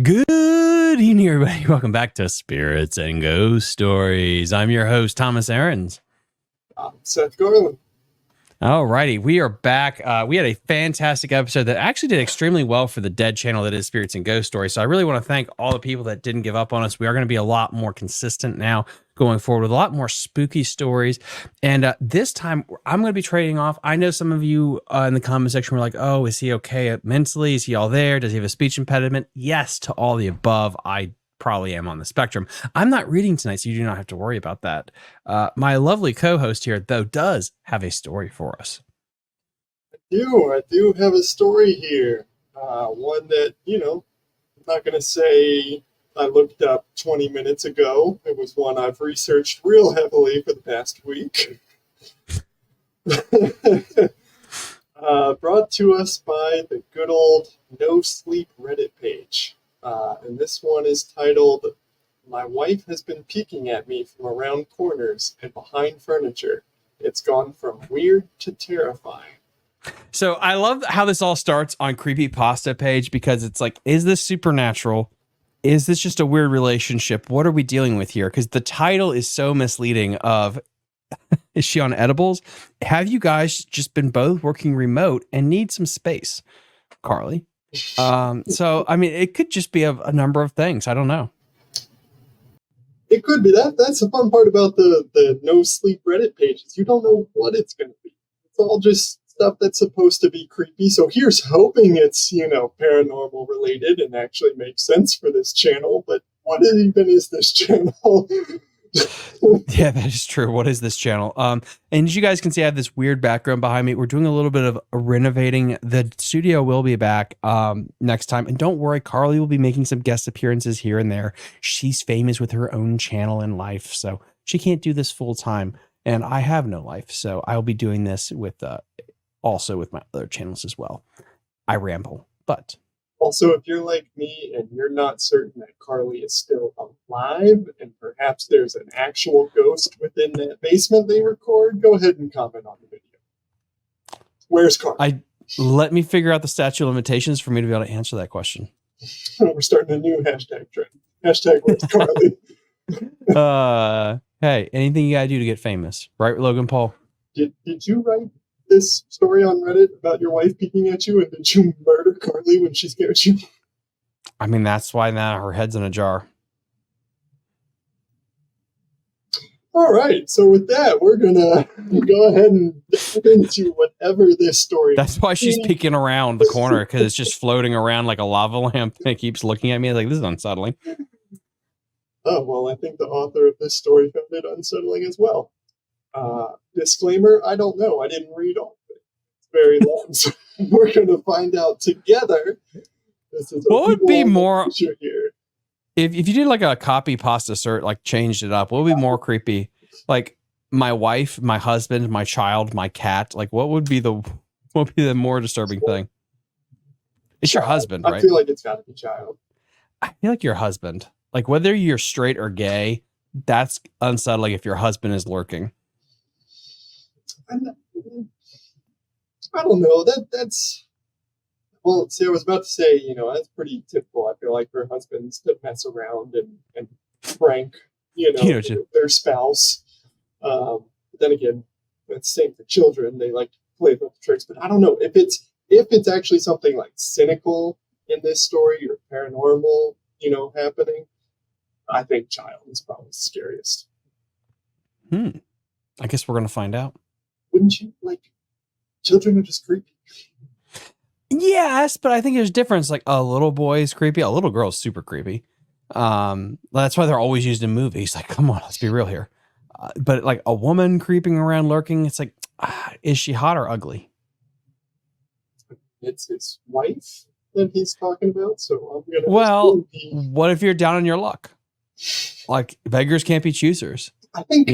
Good evening, everybody. Welcome back to Spirits and Ghost Stories. I'm your host, Thomas Aarons. Seth Garland. Alrighty, we are back. We had a fantastic episode that actually did extremely well for the dead channel that is Spirits and Ghost Stories. So I really want to thank all the people that didn't give up on us. We are going to be a lot more consistent now going forward with a lot more spooky stories. And this time, I'm going to be trading off. I know some of you in the comment section were like, oh, is he okay mentally? Is he all there? Does he have a speech impediment? Yes, to all the above. I probably am on the spectrum. I'm not reading tonight, so you do not have to worry about that. My lovely co-host here, though, does have a story for us. I do have a story here. One that, I'm not going to say I looked up 20 minutes ago. It was one I've researched real heavily for the past week. Brought to us by the good old No Sleep Reddit page. And this one is titled, "My wife has been peeking at me from around corners and behind furniture. It's gone from weird to terrifying." So I love how this all starts on Creepypasta page, because it's like, is this supernatural? Is this just a weird relationship? What are we dealing with here? Because the title is so misleading of, is she on edibles? Have you guys just been both working remote and need some space? Carly. So, I mean, it could just be a number of things. I don't know. It could be that. That's the fun part about the No Sleep Reddit pages. You don't know what it's going to be. It's all just stuff that's supposed to be creepy. So here's hoping it's, paranormal related and actually makes sense for this channel. But what even is this channel? Yeah, that is true. What is this channel? And as you guys can see, I have this weird background behind me. We're doing a little bit of renovating. The studio will be back next time. And don't worry, Carly will be making some guest appearances here and there. She's famous with her own channel in life, so she can't do this full time. And I have no life, so I'll be doing this with also with my other channels as well. I ramble, but... Also, if you're like me and you're not certain that Carly is still alive and perhaps there's an actual ghost within that basement they record, go ahead and comment on the video. Where's Carly? Let me figure out the statute of limitations for me to be able to answer that question. We're starting a new hashtag trend. Hashtag where's Carly? Hey, anything you gotta do to get famous, right, Logan Paul? Did you write this story on Reddit about your wife peeking at you, and did you murder Carly when she scared you? I mean, that's why now her head's in a jar. All right, so with that, we're gonna go ahead and dive into whatever this story. That's why she's peeking around the corner, because it's just floating around like a lava lamp, and it keeps looking at me like, this is unsettling. Oh, well, I think the author of this story found it unsettling as well. Disclaimer, I don't know. I didn't read all of it. It's very long, so we're going to find out together. This is what would be more here. If you did like a copy pasta cert, like changed it up, what would be more creepy? Like my wife, my husband, my child, my cat. Like what would be the more disturbing thing? It's your husband, right? I feel like it's got to be child. I feel like your husband. Like whether you're straight or gay, that's unsettling if your husband is lurking. I don't know. That's well. See, I was about to say, that's pretty typical. I feel like for husbands to mess around and prank, their spouse. But then again, that's the same for children. They like to play with tricks. But I don't know if it's actually something like cynical in this story or paranormal, happening. I think child is probably the scariest. I guess we're gonna find out. Wouldn't you? Like, children are just creepy. Yes, but I think there's a difference. Like a little boy is creepy, a little girl is super creepy. That's why they're always used in movies. Like, come on, let's be real here. But like a woman creeping around, lurking, it's like, is she hot or ugly? It's his wife that he's talking about. So I'm gonna. Well, what if you're down on your luck? Like beggars can't be choosers. I think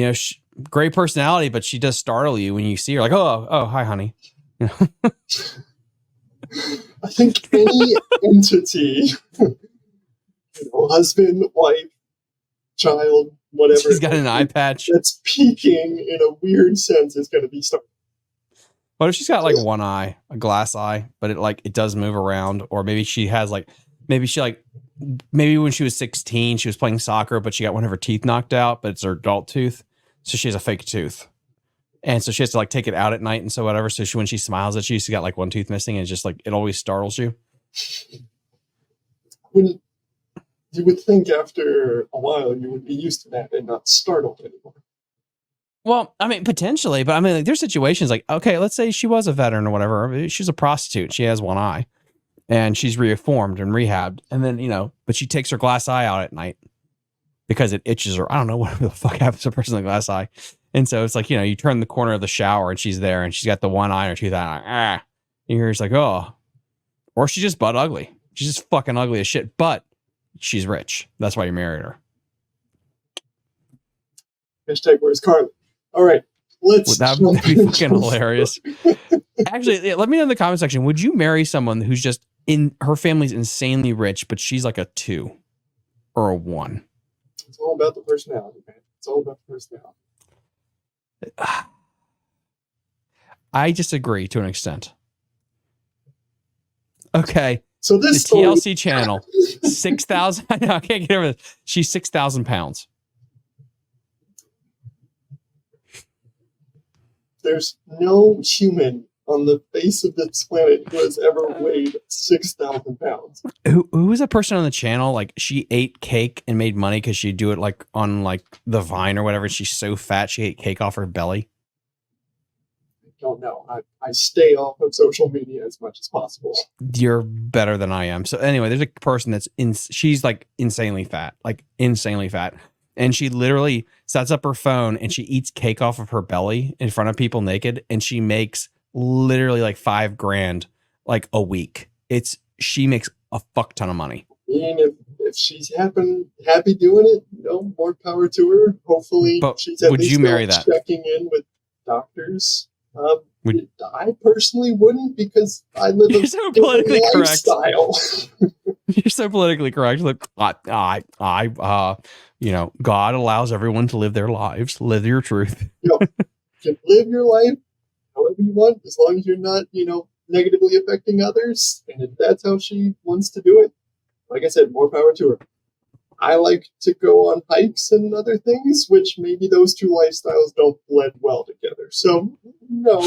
great personality, but she does startle you when you see her. Like, oh, hi, honey. I think any entity, husband, wife, child, whatever. She's got an eye patch that's peeking in a weird sense is going to be starting. What if she's got like one eye, a glass eye, but it does move around, or maybe she has maybe she maybe when she was 16, she was playing soccer, but she got one of her teeth knocked out, but it's her adult tooth. So she has a fake tooth. And so she has to like take it out at night and so whatever. So when she smiles at you, she's got like one tooth missing, and it's just like, it always startles you. When you would think after a while you would be used to that and not startled anymore. Well, I mean, potentially, but I mean, like, there's situations like, okay, let's say she was a veteran or whatever. She's a prostitute. She has one eye and she's reformed and rehabbed. And then, but she takes her glass eye out at night because it itches her. I don't know what the fuck happens to a person with a glass eye. And so it's like, you turn the corner of the shower and she's there and she's got the one eye in her tooth. And you're just like, oh, or she's just butt ugly. She's just fucking ugly as shit, but she's rich. That's why you married her. Hashtag where's Carly? All right, that would be fucking hilarious. Actually, let me know in the comment section. Would you marry someone who's just her family's insanely rich, but she's like a 2 or a 1? It's all about the personality, man. It's all about the personality. I disagree to an extent. Okay. So this the TLC channel, 6,000. I can't get over this. She's 6,000 pounds. There's no human on the face of this planet who has ever weighed 6,000 pounds. Who was a person on the channel? Like, she ate cake and made money because she'd do it like on like the Vine or whatever. She's so fat she ate cake off her belly. I don't know. I stay off of social media as much as possible. You're better than I am. So anyway, there's a person that's she's like insanely fat, and she literally sets up her phone and she eats cake off of her belly in front of people naked, and she makes literally like $5,000 like a week. She makes a fuck ton of money. I mean, if she's happy doing it, more power to her. Hopefully, but she's at would least you marry that? Checking in with doctors. I personally wouldn't, because I live a so politically correct lifestyle. You're so politically correct. Like, God allows everyone to live their lives. Live your truth. You can live your life however you want, as long as you're not, negatively affecting others. And if that's how she wants to do it, like I said, more power to her. I like to go on hikes and other things, which maybe those two lifestyles don't blend well together. So, no.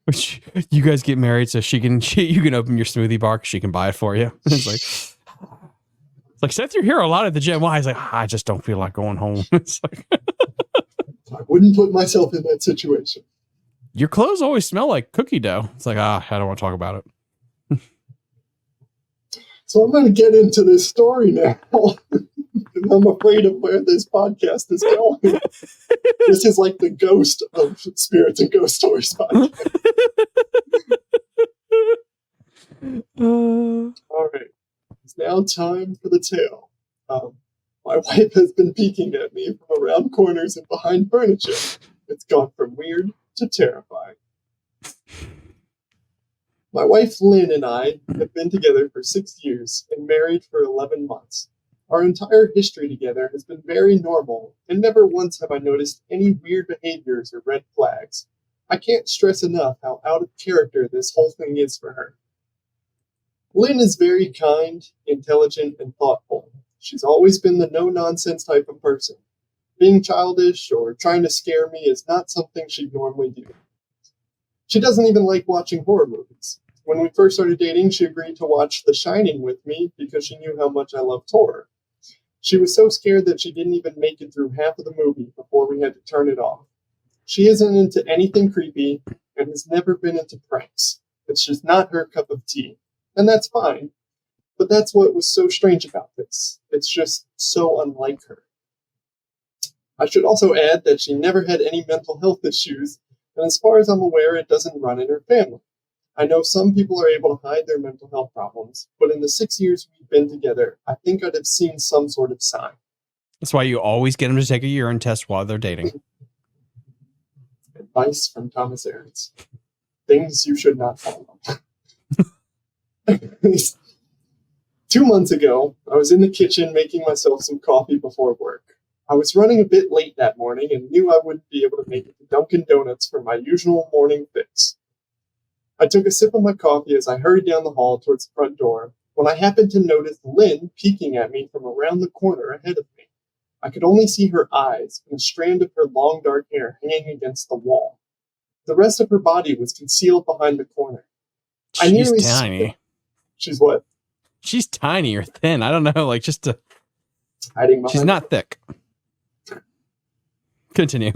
Which you guys get married so you can open your smoothie bar because she can buy it for you. It's like, Seth, you're here a lot at the gym. Why? He's like, I just don't feel like going home. It's like, I wouldn't put myself in that situation. Your clothes always smell like cookie dough. It's like, I don't want to talk about it. So I'm going to get into this story now. I'm afraid of where this podcast is going. This is like the ghost of Spirits and Ghost Stories podcast. All right. It's now time for the tale. My wife has been peeking at me from around corners and behind furniture. It's gone from weird to terrifying. My wife Lynn and I have been together for 6 years and married for 11 months. Our entire history together has been very normal, and never once have I noticed any weird behaviors or red flags. I can't stress enough how out of character this whole thing is for her. Lynn is very kind, intelligent, and thoughtful. She's always been the no-nonsense type of person. Being childish or trying to scare me is not something she'd normally do. She doesn't even like watching horror movies. When we first started dating, she agreed to watch The Shining with me because she knew how much I loved horror. She was so scared that she didn't even make it through half of the movie before we had to turn it off. She isn't into anything creepy and has never been into pranks. It's just not her cup of tea. And that's fine. But that's what was so strange about this. It's just so unlike her. I should also add that she never had any mental health issues, and as far as I'm aware, it doesn't run in her family. I know some people are able to hide their mental health problems, but in the 6 years we've been together, I think I'd have seen some sort of sign. That's why you always get them to take a urine test while they're dating. Advice from Thomas Ahrens. Things you should not follow. 2 months ago, I was in the kitchen making myself some coffee before work. I was running a bit late that morning and knew I wouldn't be able to make it to Dunkin' Donuts for my usual morning fix. I took a sip of my coffee as I hurried down the hall towards the front door, when I happened to notice Lynn peeking at me from around the corner ahead of me. I could only see her eyes and a strand of her long dark hair hanging against the wall. The rest of her body was concealed behind the corner. She's tiny. She's what? She's tiny or thin. I don't know. Like hiding behind. She's not thick. Continue.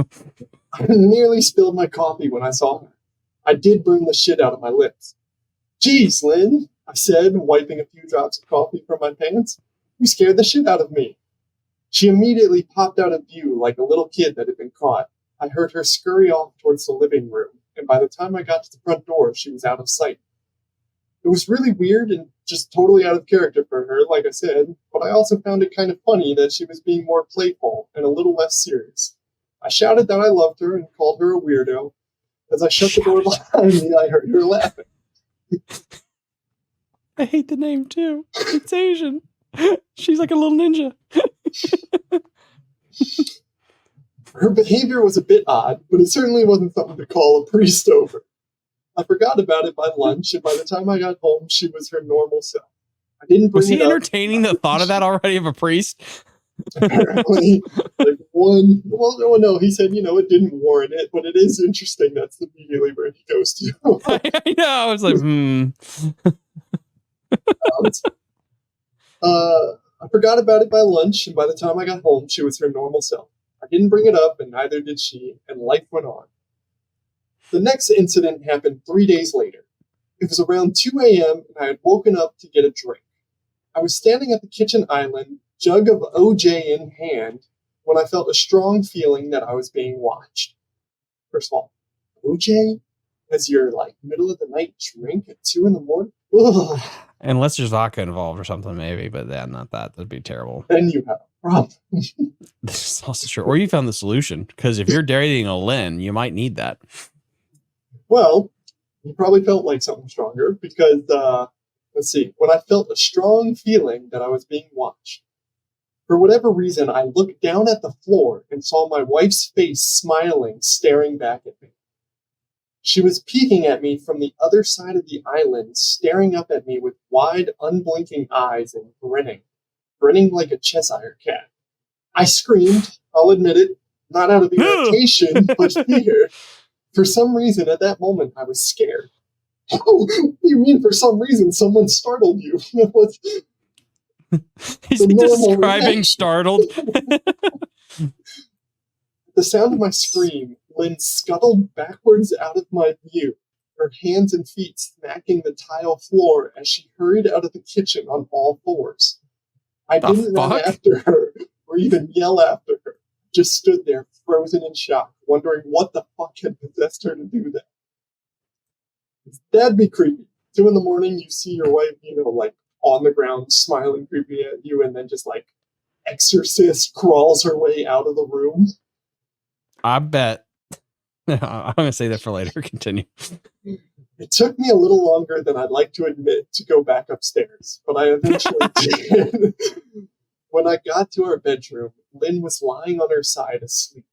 I nearly spilled my coffee when I saw her. I did burn the shit out of my lips. Geez, Lynn, I said, wiping a few drops of coffee from my pants. You scared the shit out of me. She immediately popped out of view like a little kid that had been caught. I heard her scurry off towards the living room, and by the time I got to the front door, she was out of sight. It was really weird and just totally out of character for her, like I said, but I also found it kind of funny that she was being more playful and a little less serious. I shouted that I loved her and called her a weirdo. As I shut the door behind me, I heard her laughing. I hate the name, too. It's Asian. She's like a little ninja. Her behavior was a bit odd, but it certainly wasn't something to call a priest over. I forgot about it by lunch, and by the time I got home, she was her normal self. I didn't bring Was he entertaining the thought of that already of a priest? Apparently, no, he said, it didn't warrant it, but it is interesting. That's immediately where he goes to. I know. I was like, I forgot about it by lunch, and by the time I got home, she was her normal self. I didn't bring it up, and neither did she, and life went on. The next incident happened 3 days later. It was around 2 a.m., and I had woken up to get a drink. I was standing at the kitchen island, jug of OJ in hand, when I felt a strong feeling that I was being watched. First of all, OJ? As your, middle of the night drink at 2 in the morning? Ugh. Unless there's vodka involved or something, maybe, but yeah, not that. That'd be terrible. Then you have a problem. This is also true. Or you found the solution, because if you're dating a Lynn, you might need that. Well, you probably felt like something stronger, because, let's see, when I felt a strong feeling that I was being watched. For whatever reason, I looked down at the floor and saw my wife's face smiling, staring back at me. She was peeking at me from the other side of the island, staring up at me with wide, unblinking eyes and grinning like a Cheshire cat. I screamed, I'll admit it, not out of irritation, but fear. For some reason, at that moment, I was scared. Oh, you mean for some reason someone startled you? He's describing reaction. Startled. The sound of my scream, Lynn scuttled backwards out of my view, her hands and feet smacking the tile floor as she hurried out of the kitchen on all fours. I didn't run after her or even yell after her, just stood there frozen in shock, wondering what the fuck had possessed her to do that. That'd be creepy. 2 in the morning, you see your wife, on the ground, smiling creepy at you, and then just exorcist crawls her way out of the room. I bet. I'm going to say that for later. Continue. It took me a little longer than I'd like to admit to go back upstairs, but I eventually did. When I got to our bedroom, Lynn was lying on her side asleep,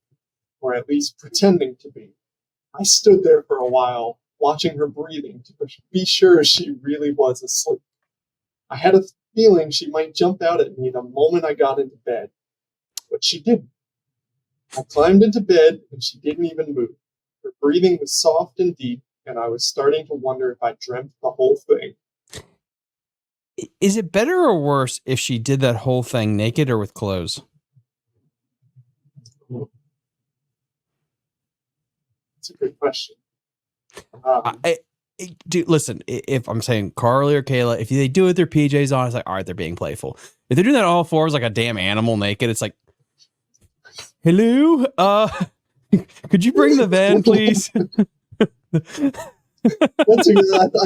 or at least pretending to be. I stood there for a while, watching her breathing to be sure she really was asleep. I had a feeling she might jump out at me the moment I got into bed, but she didn't. I climbed into bed, and she didn't even move. Her breathing was soft and deep, and I was starting to wonder if I dreamt the whole thing. Is it better or worse if she did that whole thing naked or with clothes? That's a good question. Dude, listen, if I'm saying Carly or Kayla, if they do it with their PJs on, it's like, all right, they're being playful. If they're doing that all fours like a damn animal naked, it's like, hello, could you bring the van, please? I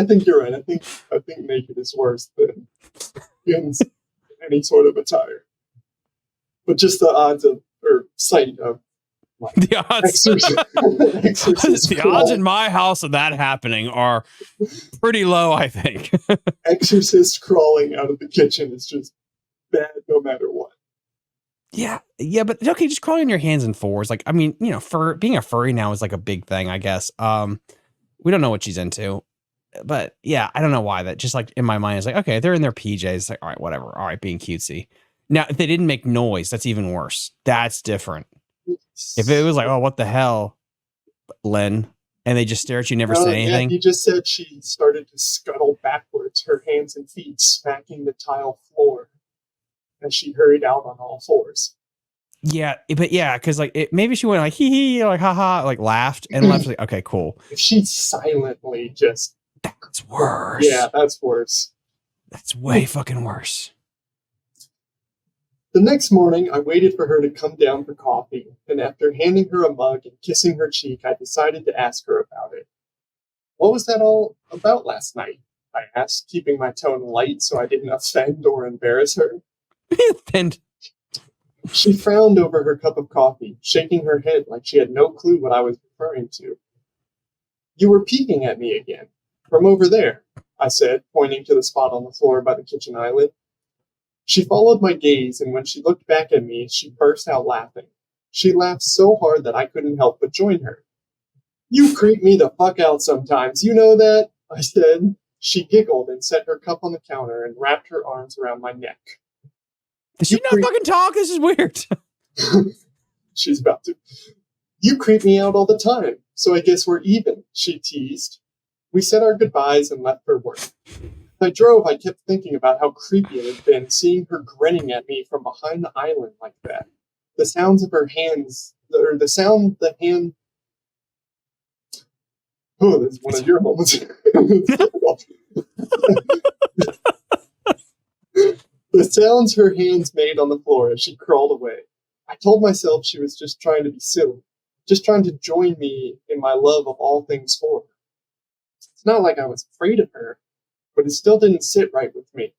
think you're right. I think naked is worse than in any sort of attire. But just the odds of, or sight of, the odds in my house of that happening are pretty low, I think. Exorcist crawling out of the kitchen is just bad no matter what. Yeah, but okay, just crawling on your hands and fours. Like, I mean, being a furry now is like a big thing, I guess. We don't know what she's into. but yeah, I don't know why that just like in my mind is like, okay, they're in their PJs. It's like, all right, whatever. All right, being cutesy. Now, if they didn't make noise, that's even worse. That's different. If it was like, oh, what the hell, Len, and they just stare at you, never say anything. Yeah, he just said she started to scuttle backwards, her hands and feet smacking the tile floor as she hurried out on all fours. Yeah, but yeah, because like maybe she went like hee hee, like haha, like laughed and left. Like, okay, cool. If she silently just that's worse. Yeah, that's worse. That's way fucking worse. The next morning, I waited for her to come down for coffee, and after handing her a mug and kissing her cheek, I decided to ask her about it. What was that all about last night? I asked, keeping my tone light so I didn't offend or embarrass her. And she frowned over her cup of coffee, shaking her head like she had no clue what I was referring to. You were peeking at me again. From over there, I said, pointing to the spot on the floor by the kitchen island. She followed my gaze, and when she looked back at me, she burst out laughing. She laughed so hard that I couldn't help but join her. You creep me the fuck out sometimes, you know that? I said. She giggled and set her cup on the counter and wrapped her arms around my neck. Does she not fucking talk? This is weird. She's about to. You creep me out all the time, so I guess we're even, she teased. We said our goodbyes and left for work. As I drove, I kept thinking about how creepy it had been seeing her grinning at me from behind the island like that. The sounds of her hands, or the sound the hand. Oh, this is one of your moments. The sounds her hands made on the floor as she crawled away. I told myself she was just trying to be silly, just trying to join me in my love of all things horror. It's not like I was afraid of her, but it still didn't sit right with me.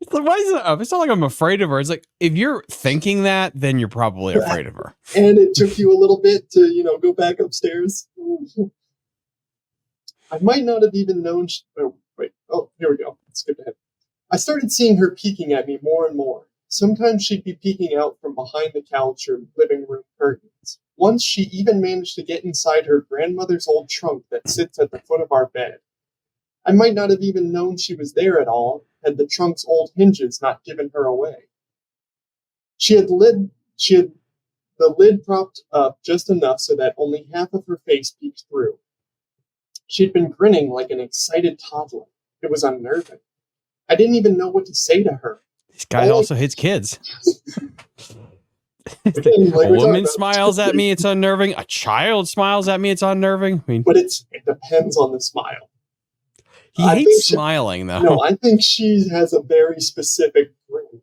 It's like, why is it up? It's not like I'm afraid of her. It's like, if you're thinking that, then you're probably afraid of her. And it took you a little bit to, go back upstairs. I might not have even known. Here we go. Skip ahead. I started seeing her peeking at me more and more. Sometimes she'd be peeking out from behind the couch or living room curtains. Once she even managed to get inside her grandmother's old trunk that sits at the foot of our bed. I might not have even known she was there at all, had the trunk's old hinges not given her away. She had the lid propped up just enough so that only half of her face peeked through. She'd been grinning like an excited toddler. It was unnerving. I didn't even know what to say to her. This guy also hits kids. A woman smiles at me, it's unnerving. A child smiles at me, it's unnerving. But it depends on the smile. He hates smiling, though. No, I think she has a very specific grin.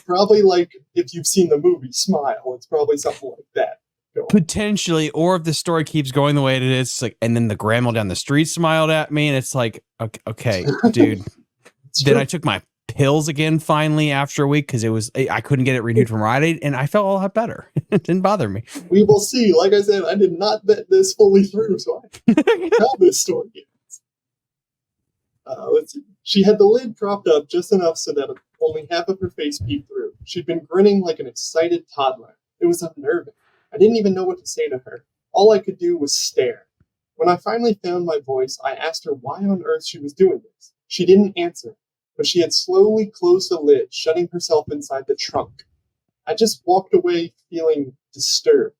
Probably if you've seen the movie Smile, it's probably something like that. Potentially, or if the story keeps going the way it is, it's like, and then the grandma down the street smiled at me, and it's like, okay, dude. Then I took my pills again finally after a week because I couldn't get it renewed from Rite Aid, and I felt a lot better. It didn't bother me. We will see. Like I said, I did not vet this fully through, so I don't know how this story ends. Let's see. She had the lid propped up just enough so that only half of her face peeked through. She'd been grinning like an excited toddler. It was unnerving. I didn't even know what to say to her. All I could do was stare. When I finally found my voice, I asked her why on earth she was doing this. She didn't answer, but she had slowly closed the lid, shutting herself inside the trunk. I just walked away feeling disturbed.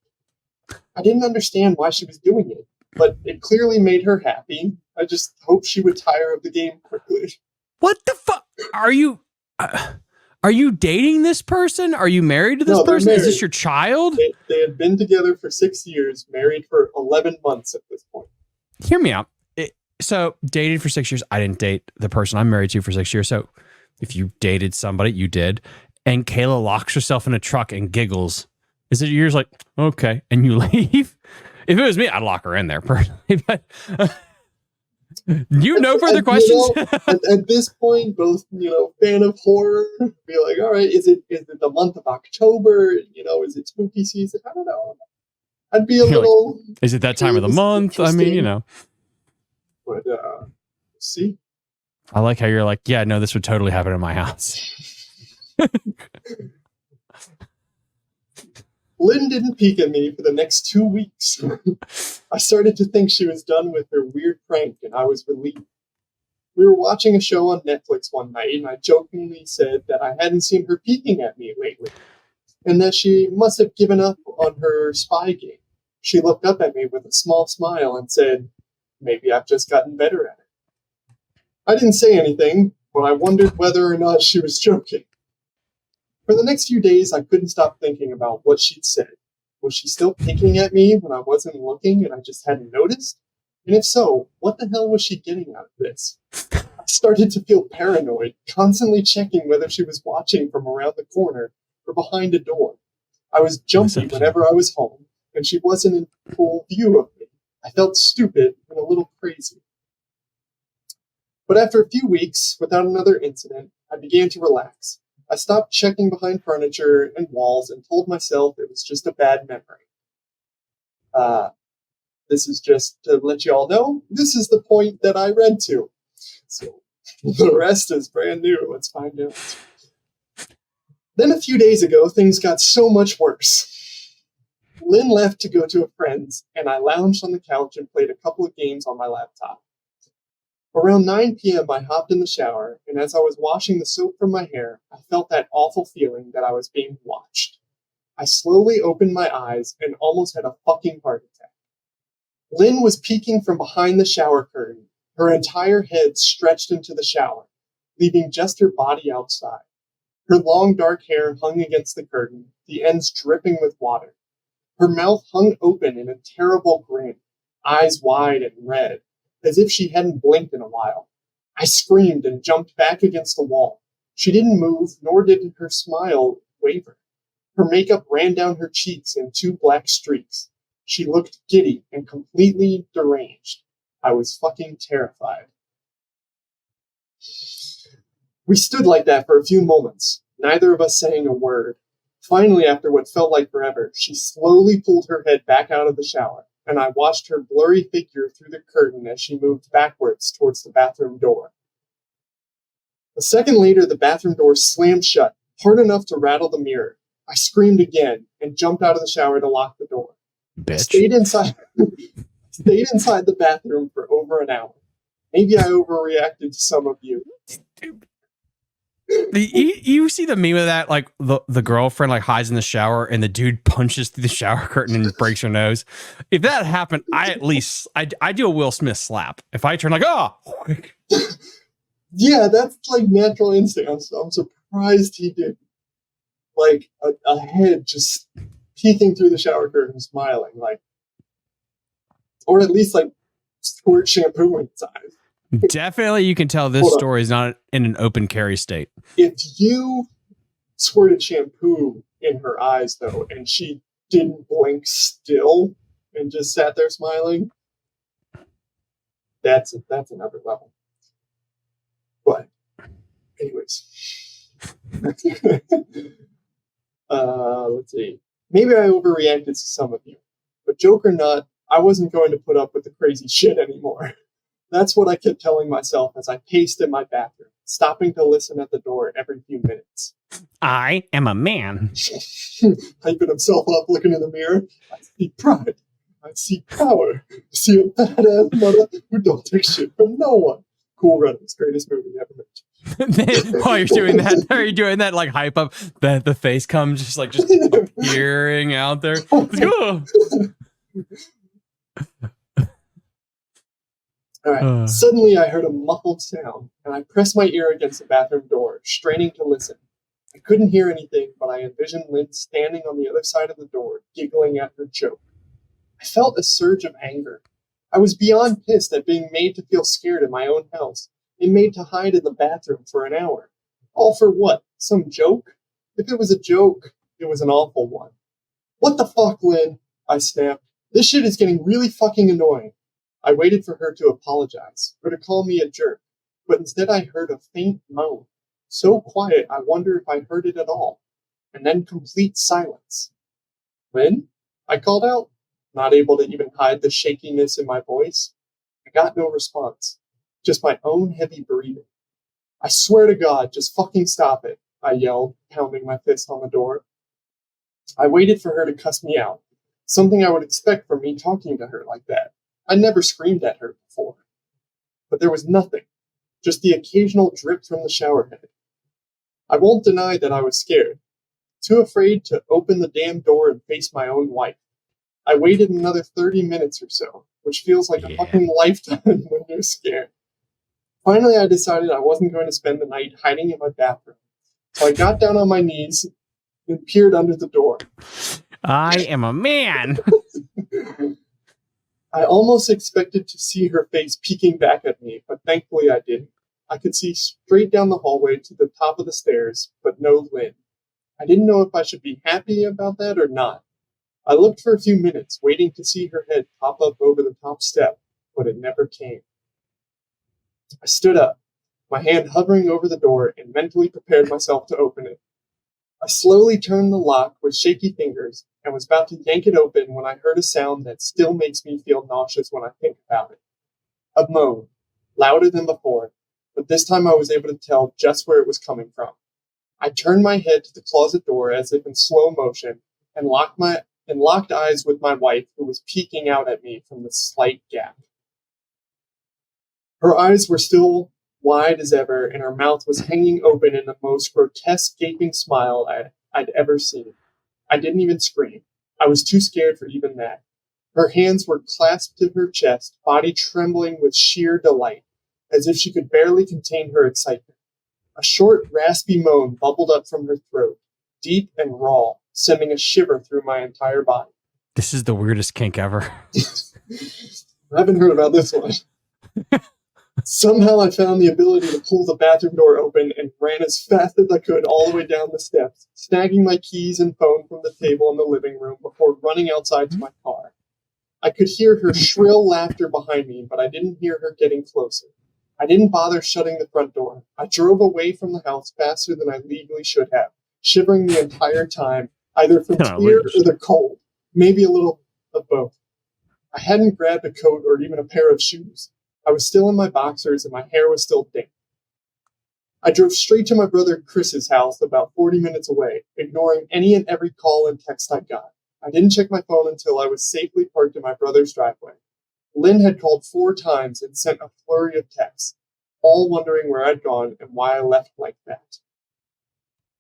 I didn't understand why she was doing it, but it clearly made her happy. I just hoped she would tire of the game quickly. What the fuck? Are you dating this person? Are you married to this person? Is this your child? They had been together for 6 years, married for 11 months at this point. Hear me out. So dated for 6 years. I didn't date the person I'm married to for 6 years. So if you dated somebody, you did. And Kayla locks herself in a truck and giggles. Is it yours? Like, okay. And you leave? If it was me, I'd lock her in there personally. But no further questions? At this point, both, fan of horror, be like, all right, is it the month of October? Is it spooky season? I don't know. I'd be a little... Like, is it that time of the month? I mean, But, see? I like how you're like, yeah, no, this would totally happen in my house. Lynn didn't peek at me for the next 2 weeks. I started to think she was done with her weird prank, and I was relieved. We were watching a show on Netflix one night, and I jokingly said that I hadn't seen her peeking at me lately, and that she must have given up on her spy game. She looked up at me with a small smile and said, "Maybe I've just gotten better at it." I didn't say anything, but I wondered whether or not she was joking. For the next few days, I couldn't stop thinking about what she'd said. Was she still picking at me when I wasn't looking and I just hadn't noticed? And if so, what the hell was she getting out of this? I started to feel paranoid, constantly checking whether she was watching from around the corner or behind a door. I was jumpy whenever I was home, and she wasn't in full view of me. I felt stupid and a little crazy. But after a few weeks, without another incident, I began to relax. I stopped checking behind furniture and walls and told myself it was just a bad memory. This is just to let you all know, this is the point that I read to. So the rest is brand new. Let's find out. Then a few days ago, things got so much worse. Lynn left to go to a friend's, and I lounged on the couch and played a couple of games on my laptop. Around 9 p.m., I hopped in the shower, and as I was washing the soap from my hair, I felt that awful feeling that I was being watched. I slowly opened my eyes and almost had a fucking heart attack. Lynn was peeking from behind the shower curtain, her entire head stretched into the shower, leaving just her body outside. Her long dark hair hung against the curtain, the ends dripping with water. Her mouth hung open in a terrible grin, eyes wide and red, as if she hadn't blinked in a while. I screamed and jumped back against the wall. She didn't move, nor did her smile waver. Her makeup ran down her cheeks in 2 black streaks. She looked giddy and completely deranged. I was fucking terrified. We stood like that for a few moments, neither of us saying a word. Finally, after what felt like forever, she slowly pulled her head back out of the shower, and I watched her blurry figure through the curtain as she moved backwards towards the bathroom door. A second later, the bathroom door slammed shut, hard enough to rattle the mirror. I screamed again and jumped out of the shower to lock the door. Bitch. I stayed inside the bathroom for over an hour. Maybe I overreacted to some of you. You see the meme of that, like the girlfriend like hides in the shower and the dude punches through the shower curtain and breaks her nose. If that happened, I do a Will Smith slap. If I turn like, oh, yeah, that's like natural instinct. I'm surprised he did. Like a head just peeking through the shower curtain, smiling, like, or at least like squirt shampoo in its eyes. Definitely, you can tell this story is not in an open carry state. If you squirted shampoo in her eyes, though, and she didn't blink still and just sat there smiling, that's another level. But, anyways. Let's see. Maybe I overreacted to some of you. But joke or not, I wasn't going to put up with the crazy shit anymore. That's what I kept telling myself as I paced in my bathroom, stopping to listen at the door every few minutes. I am a man. Hyping himself up, looking in the mirror. I see pride. I see power. I see a badass mother who don't take shit from no one. Cool Runnings, greatest movie ever made. While you're doing that, are you doing that like hype up that the face comes just appearing out there? Let's go. All right. Suddenly, I heard a muffled sound, and I pressed my ear against the bathroom door, straining to listen. I couldn't hear anything, but I envisioned Lynn standing on the other side of the door, giggling at her joke. I felt a surge of anger. I was beyond pissed at being made to feel scared in my own house, and made to hide in the bathroom for an hour. All for what? Some joke? If it was a joke, it was an awful one. What the fuck, Lynn? I snapped. This shit is getting really fucking annoying. I waited for her to apologize, or to call me a jerk, but instead I heard a faint moan, so quiet I wonder if I heard it at all, and then complete silence. Lynn? I called out, not able to even hide the shakiness in my voice. I got no response, just my own heavy breathing. I swear to God, just fucking stop it, I yelled, pounding my fist on the door. I waited for her to cuss me out, something I would expect from me talking to her like that. I never screamed at her before. But there was nothing. just the occasional drip from the shower head. I won't deny that I was scared, too afraid to open the damn door and face my own wife. I waited another 30 minutes or so, which feels like a fucking lifetime when you're scared. Finally, I decided I wasn't going to spend the night hiding in my bathroom. So I got down on my knees and peered under the door. I am a man. I almost expected to see her face peeking back at me, but thankfully I didn't. I could see straight down the hallway to the top of the stairs, but no Lynn. I didn't know if I should be happy about that or not. I looked for a few minutes, waiting to see her head pop up over the top step, but it never came. I stood up, my hand hovering over the door, and mentally prepared myself to open it. I slowly turned the lock with shaky fingers and was about to yank it open when I heard a sound that still makes me feel nauseous when I think about it. A moan, louder than before, but this time I was able to tell just where it was coming from. I turned my head to the closet door as if in slow motion and locked eyes with my wife, who was peeking out at me from the slight gap. Her eyes were still wide as ever, and her mouth was hanging open in the most grotesque gaping smile I'd ever seen. I didn't even scream. I was too scared for even that. Her hands were clasped to her chest, body trembling with sheer delight, as if she could barely contain her excitement. A short, raspy moan bubbled up from her throat, deep and raw, sending a shiver through my entire body. This is the weirdest kink ever. I haven't heard about this one. Somehow I found the ability to pull the bathroom door open and ran as fast as I could all the way down the steps, snagging my keys and phone from the table in the living room before running outside to my car. I could hear her shrill laughter behind me, but I didn't hear her getting closer. I didn't bother shutting the front door. I drove away from the house faster than I legally should have, shivering the entire time, either from fear or the cold, maybe a little of both. I hadn't grabbed a coat or even a pair of shoes. I was still in my boxers and my hair was still damp. I drove straight to my brother Chris's house about 40 minutes away, ignoring any and every call and text I got. I didn't check my phone until I was safely parked in my brother's driveway. Lynn had called 4 times and sent a flurry of texts, all wondering where I'd gone and why I left like that.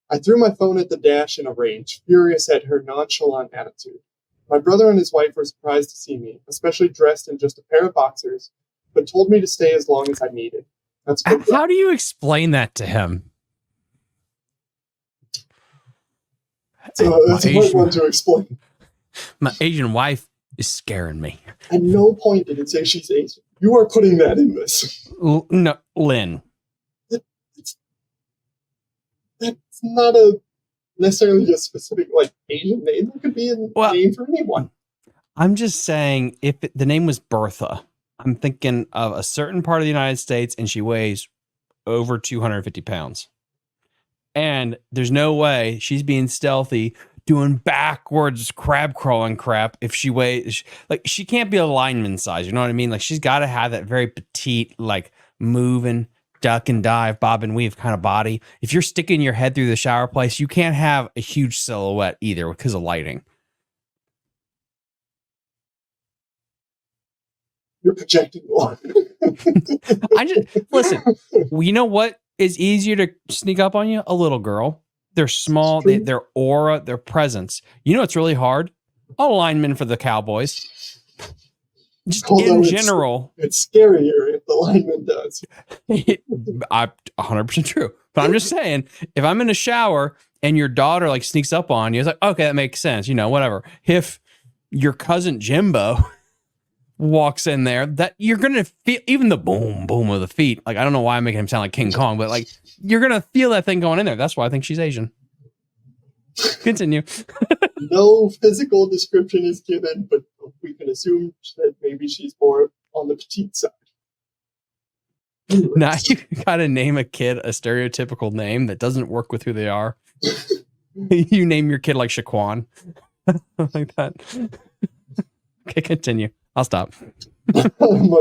I threw my phone at the dash in a rage, furious at her nonchalant attitude. My brother and his wife were surprised to see me, especially dressed in just a pair of boxers, but told me to stay as long as I needed. That's good. How do you explain that to him? So that's a hard one to explain. My Asian wife is scaring me. At no point did it say she's Asian. You are putting that in this. No, Lynn. That's not a necessarily just specific Asian name. It could be a name for anyone. I'm just saying, if the name was Bertha, I'm thinking of a certain part of the United States, and she weighs over 250 pounds. And there's no way she's being stealthy, doing backwards crab crawling crap if she weighs, she can't be a lineman size, you know what I mean? She's got to have that very petite, moving, duck and dive, bob and weave kind of body. If you're sticking your head through the shower place, you can't have a huge silhouette either because of lighting. You're projecting one. Listen, you know what is easier to sneak up on you? A little girl. They're small, their aura, their presence. You know what's really hard? A lineman for the Cowboys. Just in general. It's scarier if the lineman does. 100% true. But I'm just saying, if I'm in a shower and your daughter sneaks up on you, it's okay, that makes sense. Whatever. If your cousin Jimbo walks in there, that you're gonna feel even the boom boom of the feet. I don't know why I'm making him sound like King Kong, but you're gonna feel that thing going in there. That's why I think she's Asian. Continue. No physical description is given, but we can assume that maybe she's more on the petite side. Now you gotta name a kid a stereotypical name that doesn't work with who they are. You name your kid like Shaquan. Like that. Okay, continue. I'll stop. My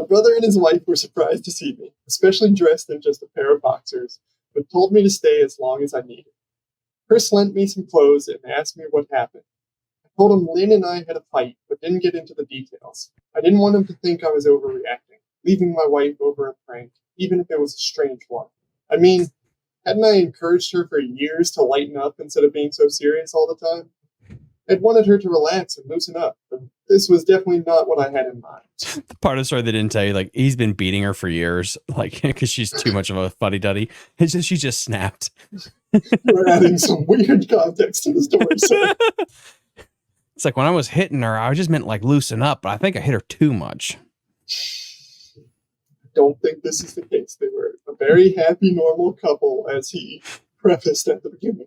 brother and his wife were surprised to see me, especially dressed in just a pair of boxers, but told me to stay as long as I needed. Chris lent me some clothes and asked me what happened. I told him Lynn and I had a fight, but didn't get into the details. I didn't want him to think I was overreacting, leaving my wife over a prank, even if it was a strange one. I mean, hadn't I encouraged her for years to lighten up instead of being so serious all the time? I'd wanted her to relax and loosen up, but this was definitely not what I had in mind. The part of the story they didn't tell you, like, he's been beating her for years, like, because she's too much of a fuddy-duddy. It's just, she just snapped. We're adding some weird context to the story, sir. It's like, when I was hitting her, I just meant, like, loosen up, but I think I hit her too much. I don't think this is the case. They were a very happy, normal couple, as he prefaced at the beginning.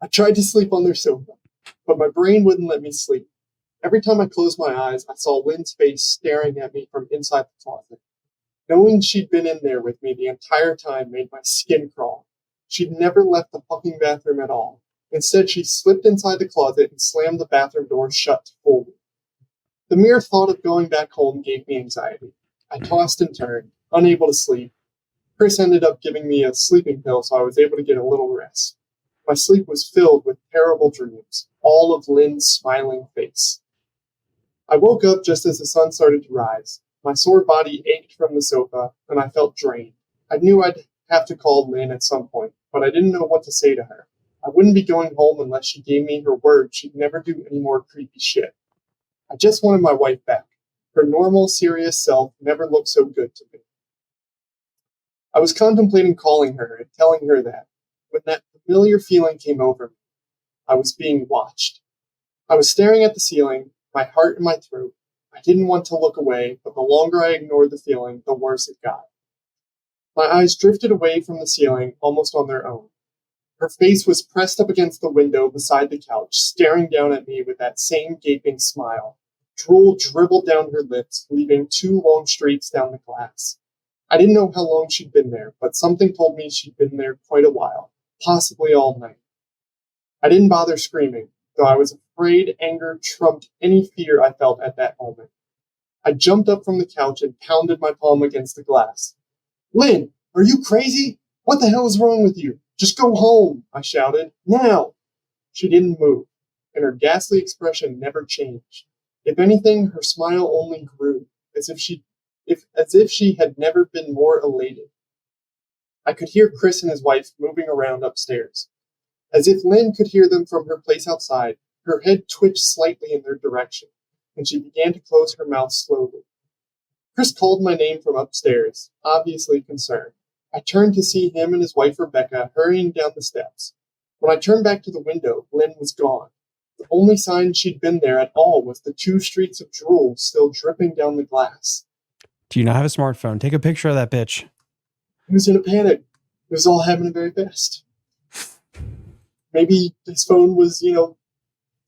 I tried to sleep on their sofa, but my brain wouldn't let me sleep. Every time I closed my eyes, I saw Lynn's face staring at me from inside the closet. Knowing she'd been in there with me the entire time made my skin crawl. She'd never left the fucking bathroom at all. Instead, she slipped inside the closet and slammed the bathroom door shut to fool me. The mere thought of going back home gave me anxiety. I tossed and turned, unable to sleep. Chris ended up giving me a sleeping pill so I was able to get a little rest. My sleep was filled with terrible dreams, all of Lynn's smiling face. I woke up just as the sun started to rise. My sore body ached from the sofa, and I felt drained. I knew I'd have to call Lynn at some point, but I didn't know what to say to her. I wouldn't be going home unless she gave me her word she'd never do any more creepy shit. I just wanted my wife back. Her normal, serious self never looked so good to me. I was contemplating calling her and telling her that, when that familiar feeling came over me. I was being watched. I was staring at the ceiling, my heart in my throat. I didn't want to look away, but the longer I ignored the feeling, the worse it got. My eyes drifted away from the ceiling almost on their own. Her face was pressed up against the window beside the couch, staring down at me with that same gaping smile. Drool dribbled down her lips, leaving 2 long streaks down the glass. I didn't know how long she'd been there, but something told me she'd been there quite a while, possibly all night. I didn't bother screaming, though I was afraid anger trumped any fear I felt at that moment. I jumped up from the couch and pounded my palm against the glass. "Lynn, are you crazy? What the hell is wrong with you? Just go home," I shouted. "Now!" She didn't move, and her ghastly expression never changed. If anything, her smile only grew, as if she had never been more elated. I could hear Chris and his wife moving around upstairs. As if Lynn could hear them from her place outside, her head twitched slightly in their direction, and she began to close her mouth slowly. Chris called my name from upstairs, obviously concerned. I turned to see him and his wife Rebecca hurrying down the steps. When I turned back to the window, Lynn was gone. The only sign she'd been there at all was the 2 streaks of drool still dripping down the glass. Do you not have a smartphone? Take a picture of that bitch. He was in a panic. It was all happening very fast. Maybe his phone was,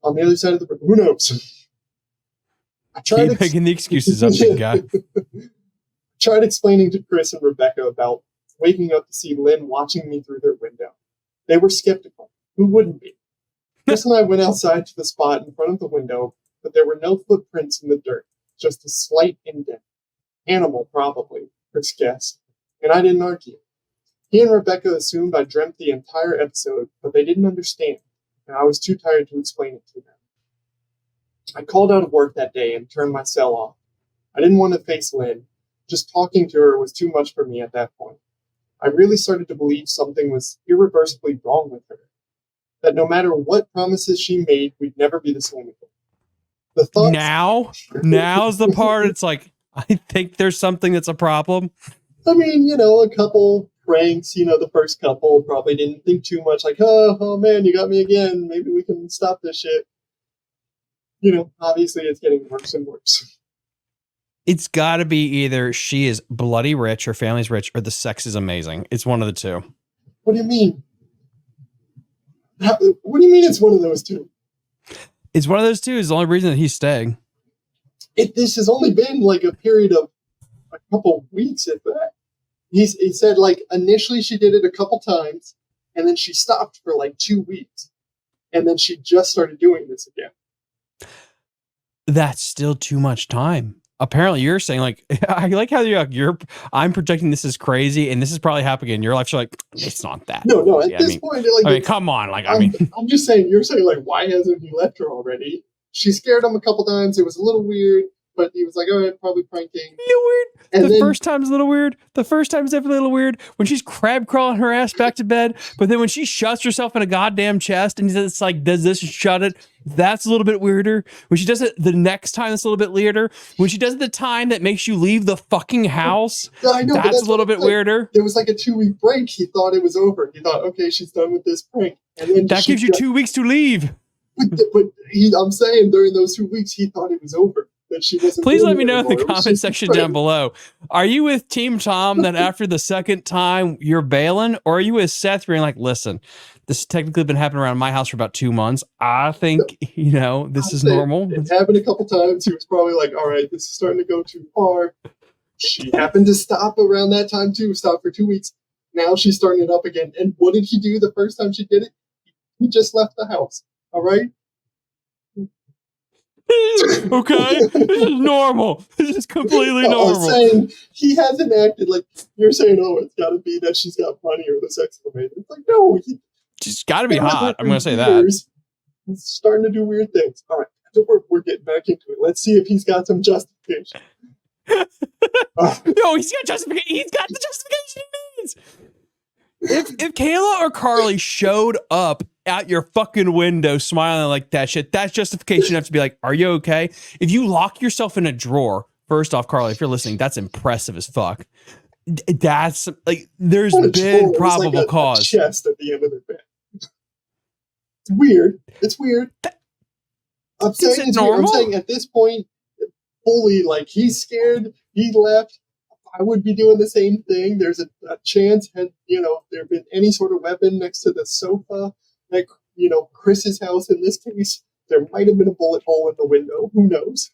on the other side of the room. Who knows? Keep making the excuses up, big guy. Tried explaining to Chris and Rebecca about waking up to see Lynn watching me through their window. They were skeptical. Who wouldn't be? Chris and I went outside to the spot in front of the window, but there were no footprints in the dirt, just a slight indent. Animal, probably, Chris guessed, and I didn't argue. He and Rebecca assumed I dreamt the entire episode, but they didn't understand, and I was too tired to explain it to them. I called out of work that day and turned my cell off. I didn't want to face Lynn. Just talking to her was too much for me at that point. I really started to believe something was irreversibly wrong with her. That no matter what promises she made, we'd never be the same again. The thoughts... Now's the part. It's like, I think there's something that's a problem. I mean, a couple pranks, the first couple probably didn't think too much, like, oh man, you got me again. Maybe we can stop this shit. Obviously it's getting worse and worse. It's got to be either she is bloody rich, her family's rich, or the sex is amazing. It's one of the two. What do you mean? What do you mean it's one of those two? It's one of those two is the only reason that he's staying. This has only been like a period of a couple weeks, if that. He said, like, initially she did it a couple times, and then she stopped for like 2 weeks. And then she just started doing this again. That's still too much time. Apparently you're saying, like, I like how I'm projecting this is crazy and this is probably happening in your life. So like, it's not that. No, at this point, like, come on. Like, I'm just saying, you're saying, like, why hasn't he left her already? She scared him a couple times. It was a little weird, but he was like, "Oh, probably pranking." You know, weird. And the then, first time's a little weird. The first time's definitely a little weird when she's crab crawling her ass back to bed. But then when she shuts herself in a goddamn chest and it's like, does this shut it? That's a little bit weirder. When she does it the next time, it's a little bit weirder. When she does it the time that makes you leave the fucking house, I know, that's a little bit weirder. There was like a 2-week break. He thought it was over. He thought, okay, she's done with this prank. And then that gives you 2 weeks to leave. But I'm saying during those 2 weeks, he thought it was over. That she wasn't. Please let me know in the comment section down below. Are you with Team Tom that after the second time you're bailing? Or are you with Seth where you're like, listen, this has technically been happening around my house for about 2 months. I think, this is normal. It happened a couple times. He was probably like, all right, this is starting to go too far. She happened to stop around that time too. Stop for 2 weeks. Now she's starting it up again. And what did he do the first time she did it? He just left the house. All right? Okay, this is normal. This is completely normal. I'm saying he hasn't acted like you're saying. Oh, it's got to be that she's got money or the sex is amazing. It's like no, she's got to be hot. I'm gonna say that. He's starting to do weird things. All right, so we're getting back into it. Let's see if he's got some justification. No, he's got justification. He's got the justification he needs. If Kayla or Carly showed up at your fucking window smiling like that shit, that's justification enough to be like, are you okay? If you lock yourself in a drawer, first off, Carly, if you're listening, that's impressive as fuck. That's like, there's been probable like cause. Chest at the end of the bed. It's weird. It's weird. I'm saying it's normal. I'm saying at this point, fully like he's scared. He left. I would be doing the same thing. There's a chance had there been any sort of weapon next to the sofa, like Chris's house in this case, there might have been a bullet hole in the window. Who knows?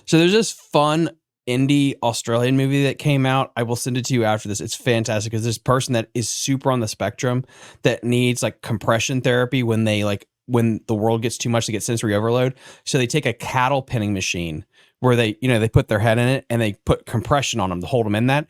So there's this fun indie Australian movie that came out. I will send it to you after this. It's fantastic because this person that is super on the spectrum that needs like compression therapy when the world gets too much, to get sensory overload. So they take a cattle penning machine where they put their head in it and they put compression on them to hold them in that.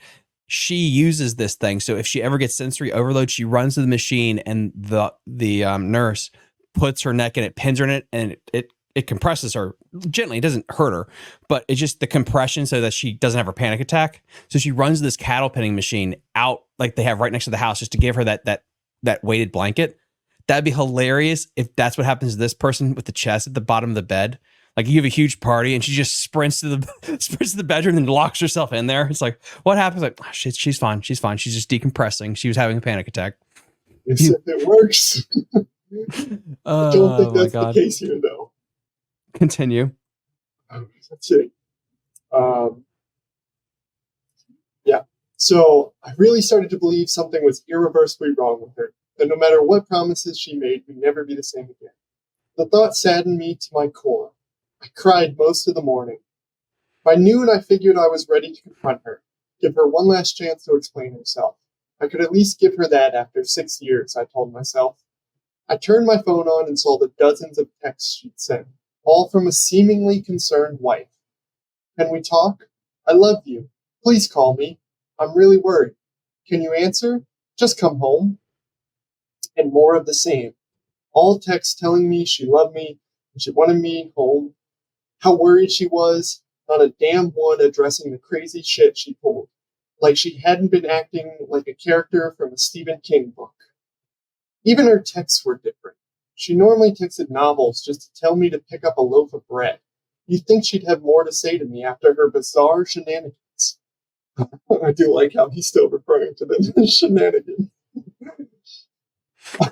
She uses this thing. So if she ever gets sensory overload, she runs to the machine and the nurse puts her neck in it, pins her in it, and it compresses her gently. It doesn't hurt her, but it's just the compression so that she doesn't have her panic attack. So she runs this cattle penning machine out like they have right next to the house just to give her that weighted blanket. That'd be hilarious if that's what happens to this person with the chest at the bottom of the bed. Like you have a huge party and she just sprints to the bedroom and locks herself in there. It's like, what happens? Like, oh, shit, she's fine. She's fine. She's just decompressing. She was having a panic attack. If it works. I don't think that's the case here, though. Continue. Let's see. Yeah. So I really started to believe something was irreversibly wrong with her. That no matter what promises she made, we'd never be the same again. The thought saddened me to my core. I cried most of the morning. By noon, I figured I was ready to confront her, give her one last chance to explain herself. I could at least give her that after 6 years, I told myself. I turned my phone on and saw the dozens of texts she'd sent, all from a seemingly concerned wife. Can we talk? I love you. Please call me. I'm really worried. Can you answer? Just come home. And more of the same. All texts telling me she loved me and she wanted me home. How worried she was. Not a damn one addressing the crazy shit she pulled. Like she hadn't been acting like a character from a Stephen King book. Even her texts were different. She normally texted novels just to tell me to pick up a loaf of bread. You'd think she'd have more to say to me after her bizarre shenanigans. I do like how he's still referring to them as shenanigans.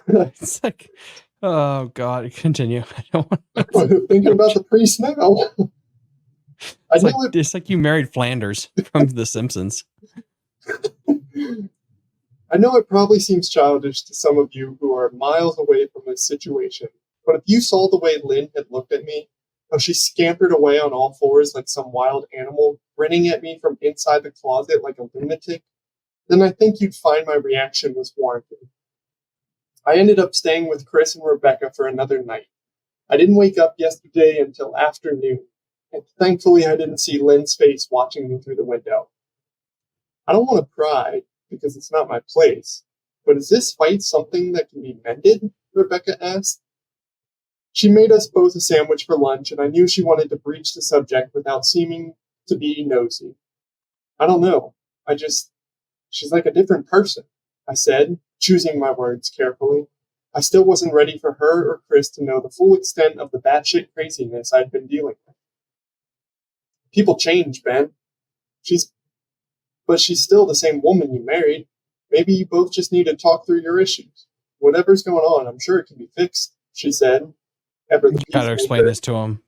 It's like, oh God, continue. I don't want I'm thinking about the priest now. It's like you married Flanders from The Simpsons. I know it probably seems childish to some of you who are miles away from this situation, but if you saw the way Lynn had looked at me, how she scampered away on all fours like some wild animal, grinning at me from inside the closet like a lunatic, then I think you'd find my reaction was warranted. I ended up staying with Chris and Rebecca for another night. I didn't wake up yesterday until afternoon, and thankfully I didn't see Lynn's face watching me through the window. I don't want to pry, because it's not my place, but is this fight something that can be mended? Rebecca asked. She made us both a sandwich for lunch, and I knew she wanted to breach the subject without seeming to be nosy. I don't know. She's like a different person, I said, choosing my words carefully. I still wasn't ready for her or Chris to know the full extent of the batshit craziness I'd been dealing with. People change, Ben. But she's still the same woman you married. Maybe you both just need to talk through your issues. Whatever's going on, I'm sure it can be fixed, she said. Gotta explain this to him.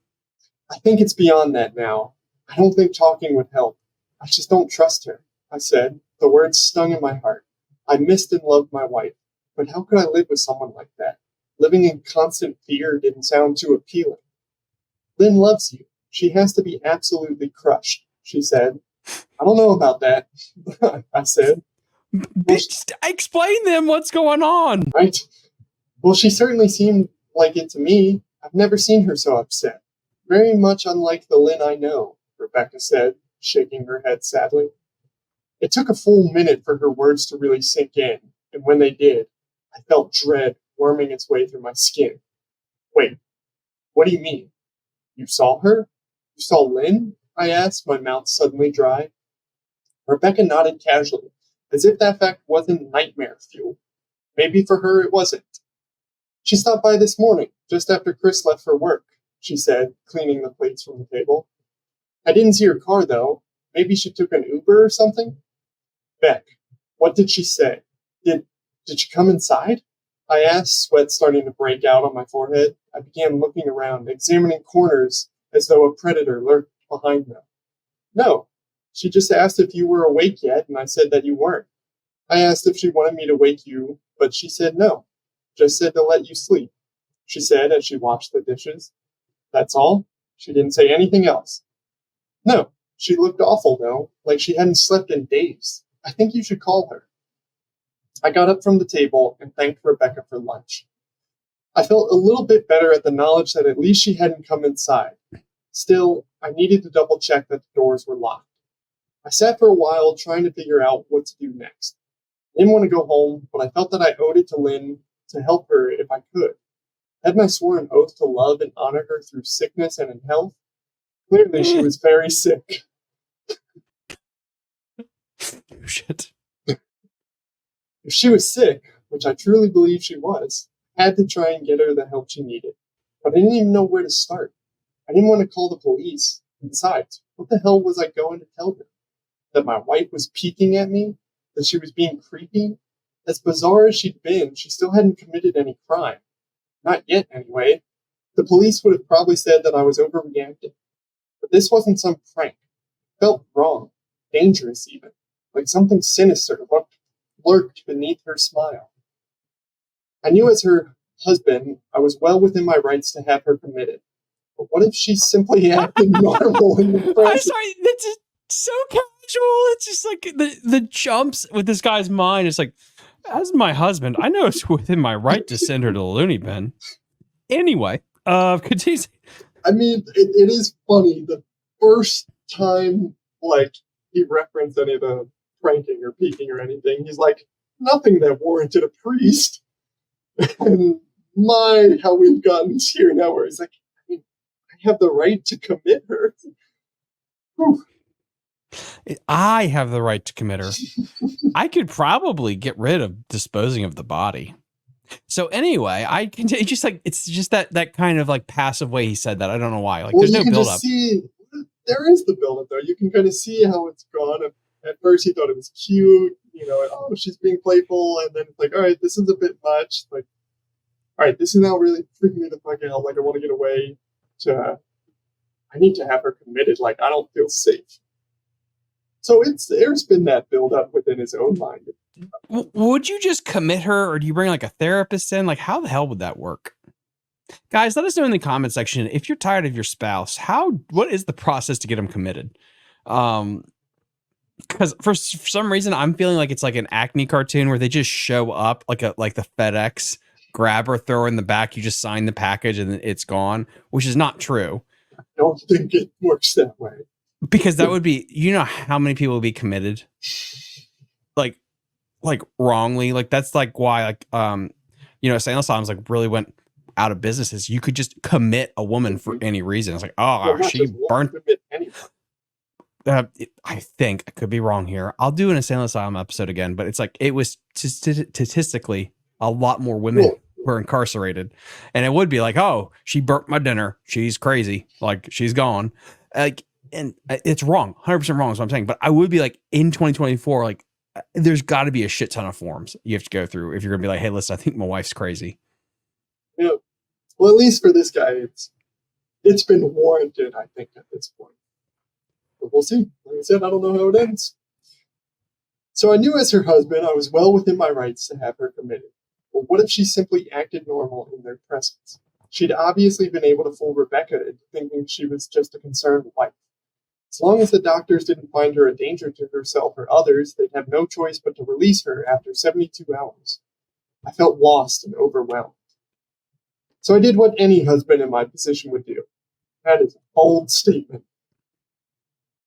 I think it's beyond that now. I don't think talking would help. I just don't trust her, I said. The words stung in my heart. I missed and loved my wife, but how could I live with someone like that? Living in constant fear didn't sound too appealing. Lynn loves you. She has to be absolutely crushed, she said. I don't know about that, I said. Bitch, explain them what's going on. Right. Well, she certainly seemed like it to me. I've never seen her so upset. Very much unlike the Lynn I know, Rebecca said, shaking her head sadly. It took a full minute for her words to really sink in, and when they did, I felt dread worming its way through my skin. Wait, what do you mean? You saw her? You saw Lynn? I asked, my mouth suddenly dry. Rebecca nodded casually, as if that fact wasn't nightmare fuel. Maybe for her it wasn't. She stopped by this morning, just after Chris left for work, she said, cleaning the plates from the table. I didn't see her car, though. Maybe she took an Uber or something? Beck, what did she say? Did she come inside? I asked, sweat starting to break out on my forehead. I began looking around, examining corners as though a predator lurked behind them. No, she just asked if you were awake yet, and I said that you weren't. I asked if she wanted me to wake you, but she said no. Just said to let you sleep, she said as she washed the dishes. That's all? She didn't say anything else. No, she looked awful, though, like she hadn't slept in days. I think you should call her. I got up from the table and thanked Rebecca for lunch. I felt a little bit better at the knowledge that at least she hadn't come inside. Still, I needed to double check that the doors were locked. I sat for a while trying to figure out what to do next. I didn't want to go home, but I felt that I owed it to Lynn to help her if I could. Hadn't I sworn an oath to love and honor her through sickness and in health? Clearly, she was very sick. Shit. If she was sick, which I truly believe she was, I had to try and get her the help she needed. But I didn't even know where to start. I didn't want to call the police. Besides, what the hell was I going to tell her? That my wife was peeking at me? That she was being creepy? As bizarre as she'd been, she still hadn't committed any crime. Not yet, anyway. The police would have probably said that I was overreacting. But this wasn't some prank. It felt wrong. Dangerous, even. Like something sinister lurked beneath her smile. I knew as her husband, I was well within my rights to have her committed. But what if she simply acted normal in the present? I'm sorry, that's just so casual. It's just like the jumps with this guy's mind. It's like, as my husband, I know it's within my right to send her to the loony bin. Anyway, continue. I mean, it is funny. The first time, like, he referenced any of the pranking or peeking or anything, he's like, nothing that warranted a priest. And my, how we've gotten here now where he's like, I have the right to commit her. Whew. I have the right to commit her. I could probably get rid of disposing of the body. So anyway, I can it's just like, it's just that kind of like passive way he said that. I don't know why. Like, Well, there's no build up. There is the build up though. You can kind of see how it's gone. At first, he thought it was cute. You know, oh, she's being playful, and then it's like, all right, this is a bit much. Like, all right, this is now really freaking me the fuck out. Like, I want to get away. I need to have her committed. Like, I don't feel safe. So there's been that build up within his own mind. Would you just commit her, or do you bring like a therapist in? Like, how the hell would that work? Guys, let us know in the comment section if you're tired of your spouse. What is the process to get them committed? Because for some reason I'm feeling like it's like an Acme cartoon where they just show up like the FedEx grabber, throw in the back, you just sign the package and it's gone, which is not true. I don't think it works that way. Because that would be, you know how many people would be committed? Like wrongly. Like that's like why Salem Asylums like really went out of business is you could just commit a woman for any reason. It's like, oh, Well, she burnt. anyone. I think I could be wrong here. I'll do an insane asylum episode again, but it's like it was statistically a lot more women were incarcerated, and it would be like, oh, she burnt my dinner. She's crazy. Like she's gone. Like, and it's wrong. 100% wrong is what I'm saying. But I would be like in 2024, like there's got to be a shit ton of forms you have to go through if you're gonna be like, hey, listen, I think my wife's crazy. Yeah. Well, at least for this guy, it's been warranted, I think, at this point. But we'll see. Like I said, I don't know how it ends. So I knew as her husband, I was well within my rights to have her committed. But what if she simply acted normal in their presence? She'd obviously been able to fool Rebecca into thinking she was just a concerned wife. As long as the doctors didn't find her a danger to herself or others, they'd have no choice but to release her after 72 hours. I felt lost and overwhelmed. So I did what any husband in my position would do. That is a bold statement.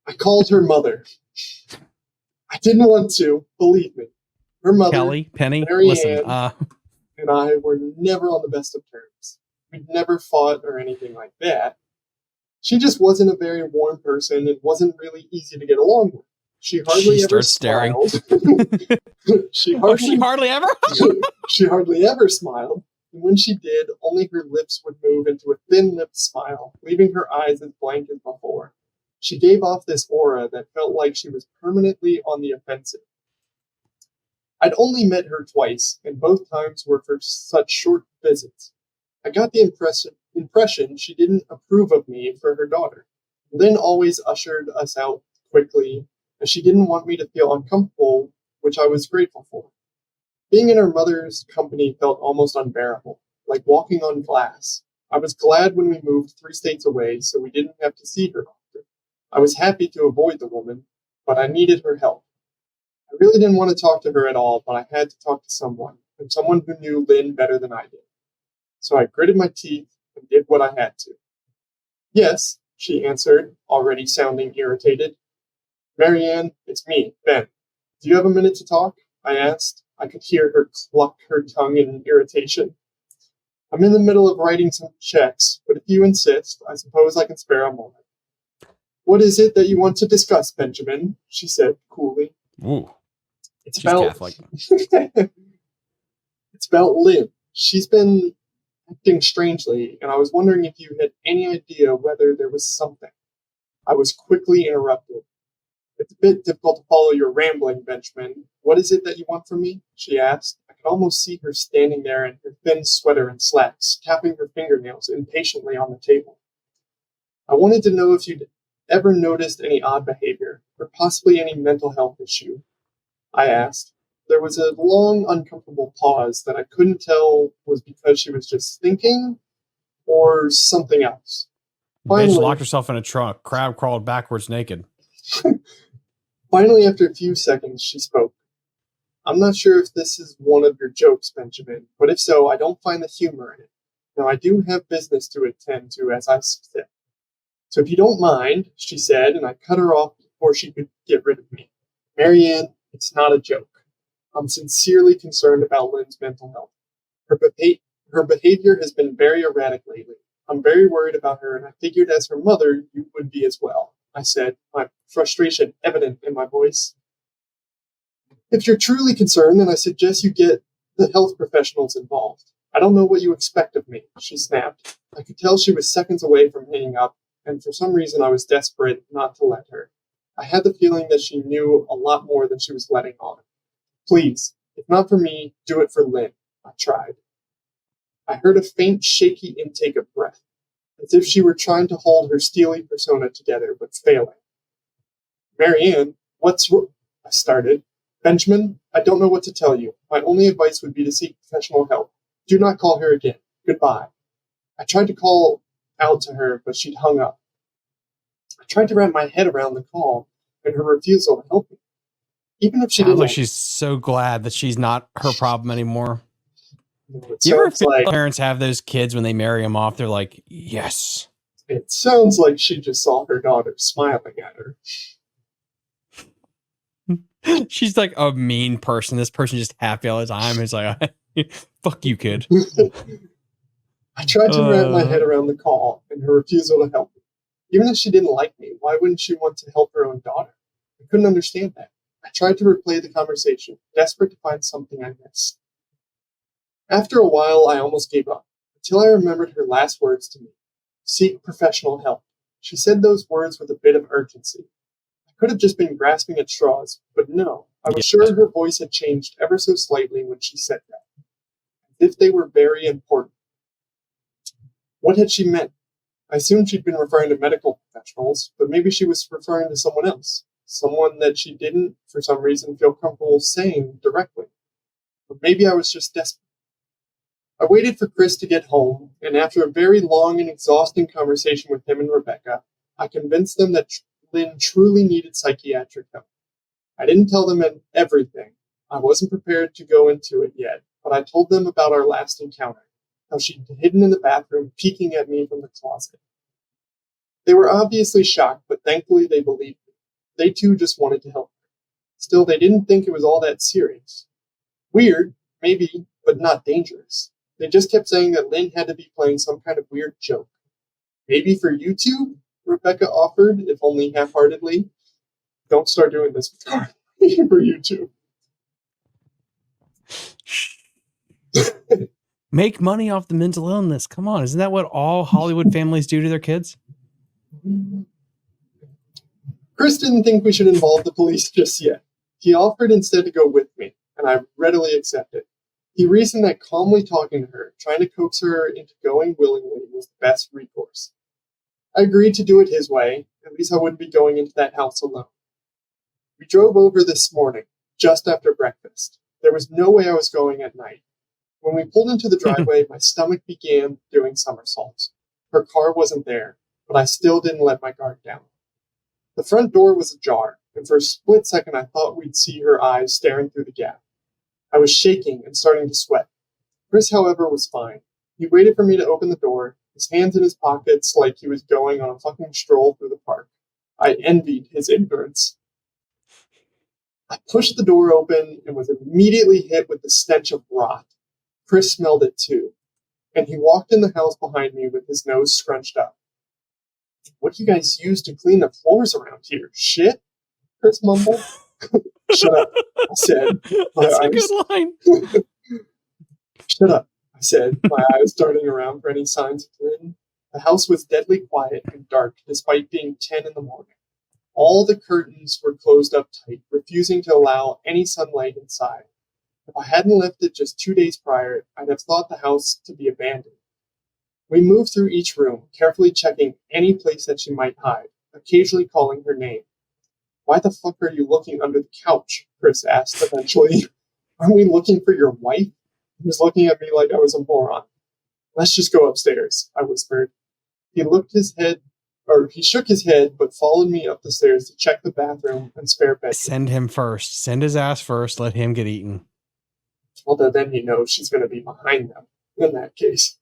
I called her mother. I didn't want to, believe me. Her mother, Kelly, Penny, Mary listen, Ann, and I were never on the best of terms. We'd never fought or anything like that. She just wasn't a very warm person and wasn't really easy to get along with. She hardly ever smiled. She hardly ever? She hardly ever smiled. And when she did, only her lips would move into a thin-lipped smile, leaving her eyes as blank as before. She gave off this aura that felt like she was permanently on the offensive. I'd only met her twice, and both times were for such short visits. I got the impression she didn't approve of me for her daughter. Lynn always ushered us out quickly, as she didn't want me to feel uncomfortable, which I was grateful for. Being in her mother's company felt almost unbearable, like walking on glass. I was glad when we moved 3 states away so we didn't have to see her often. I was happy to avoid the woman, but I needed her help. I really didn't want to talk to her at all, but I had to talk to someone, and someone who knew Lynn better than I did. So I gritted my teeth and did what I had to. Yes, she answered, already sounding irritated. Marianne, it's me, Ben. Do you have a minute to talk? I asked. I could hear her cluck her tongue in irritation. I'm in the middle of writing some checks, but if you insist, I suppose I can spare a moment. What is it that you want to discuss, Benjamin? She said coolly. Ooh, it's she's about Catholic. It's about Lynn. She's been acting strangely, and I was wondering if you had any idea whether there was something. I was quickly interrupted. It's a bit difficult to follow your rambling, Benjamin. What is it that you want from me? She asked. I could almost see her standing there in her thin sweater and slacks, tapping her fingernails impatiently on the table. I wanted to know if you'd ever noticed any odd behavior, or possibly any mental health issue. I asked. There was a long, uncomfortable pause that I couldn't tell was because she was just thinking or something else. Bitch locked herself in a trunk, crab crawled backwards naked. Finally, after a few seconds, she spoke. I'm not sure if this is one of your jokes, Benjamin, but if so, I don't find the humor in it. Now, I do have business to attend to, as I said. So if you don't mind, she said, and I cut her off before she could get rid of me. Marianne, it's not a joke. I'm sincerely concerned about Lynn's mental health. Her behavior has been very erratic lately. I'm very worried about her, and I figured as her mother, you would be as well. I said, my frustration evident in my voice. If you're truly concerned, then I suggest you get the health professionals involved. I don't know what you expect of me, she snapped. I could tell she was seconds away from hanging up, and for some reason I was desperate not to let her. I had the feeling that she knew a lot more than she was letting on. Please, if not for me, do it for Lynn. I tried. I heard a faint, shaky intake of breath, as if she were trying to hold her steely persona together, but failing. Marianne, what's wrong? I started. Benjamin, I don't know what to tell you. My only advice would be to seek professional help. Do not call her again. Goodbye. I tried to call out to her, but she'd hung up. I tried to wrap my head around the call and her refusal to help me. Even if she Sounds didn't. Like she's so glad that she's not her problem anymore. It You ever feel like parents have those kids when they marry them off? They're like, yes. It sounds like she just saw her daughter smiling at her. She's like a mean person. This person just happy all the time. It's like, fuck you, kid. I tried to wrap my head around the call and her refusal to help me. Even if she didn't like me, why wouldn't she want to help her own daughter? I couldn't understand that. I tried to replay the conversation, desperate to find something I missed. After a while, I almost gave up, until I remembered her last words to me. Seek professional help. She said those words with a bit of urgency. I could have just been grasping at straws, but no, I was sure her voice had changed ever so slightly when she said that. As if they were very important. What had she meant? I assumed she'd been referring to medical professionals, but maybe she was referring to someone else. Someone that she didn't, for some reason, feel comfortable saying directly. Or maybe I was just desperate. I waited for Chris to get home, and after a very long and exhausting conversation with him and Rebecca, I convinced them that Lynn truly needed psychiatric help. I didn't tell them everything. I wasn't prepared to go into it yet, but I told them about our last encounter, how she'd hidden in the bathroom, peeking at me from the closet. They were obviously shocked, but thankfully they believed me. They too just wanted to help her. Still, they didn't think it was all that serious. Weird, maybe, but not dangerous. They just kept saying that Lynn had to be playing some kind of weird joke. Maybe for YouTube? Rebecca offered, if only half-heartedly. Don't start doing this with Carl. For YouTube. Make money off the mental illness. Come on, isn't that what all Hollywood families do to their kids? Chris didn't think we should involve the police just yet. He offered instead to go with me, and I readily accepted. He reasoned that calmly talking to her, trying to coax her into going willingly, was the best recourse. I agreed to do it his way. At least I wouldn't be going into that house alone. We drove over this morning, just after breakfast. There was no way I was going at night. When we pulled into the driveway, my stomach began doing somersaults. Her car wasn't there, but I still didn't let my guard down. The front door was ajar, and for a split second I thought we'd see her eyes staring through the gap. I was shaking and starting to sweat. Chris, however, was fine. He waited for me to open the door, his hands in his pockets like he was going on a fucking stroll through the park. I envied his ignorance. I pushed the door open and was immediately hit with the stench of rot. Chris smelled it too, and he walked in the house behind me with his nose scrunched up. What do you guys use to clean the floors around here? Shit? Chris mumbled. Shut up, I said. That's a good line. Shut up, I said, my eyes darting around for any signs of Lynn. The house was deadly quiet and dark, despite being 10 in the morning. All the curtains were closed up tight, refusing to allow any sunlight inside. If I hadn't left it just 2 days prior, I'd have thought the house to be abandoned. We moved through each room, carefully checking any place that she might hide, occasionally calling her name. Why the fuck are you looking under the couch? Chris asked eventually. Aren't we looking for your wife? He was looking at me like I was a moron. Let's just go upstairs, I whispered. He shook his head, but followed me up the stairs to check the bathroom and spare bedroom. Send him first. Send his ass first. Let him get eaten. Although then he knows she's going to be behind them in that case.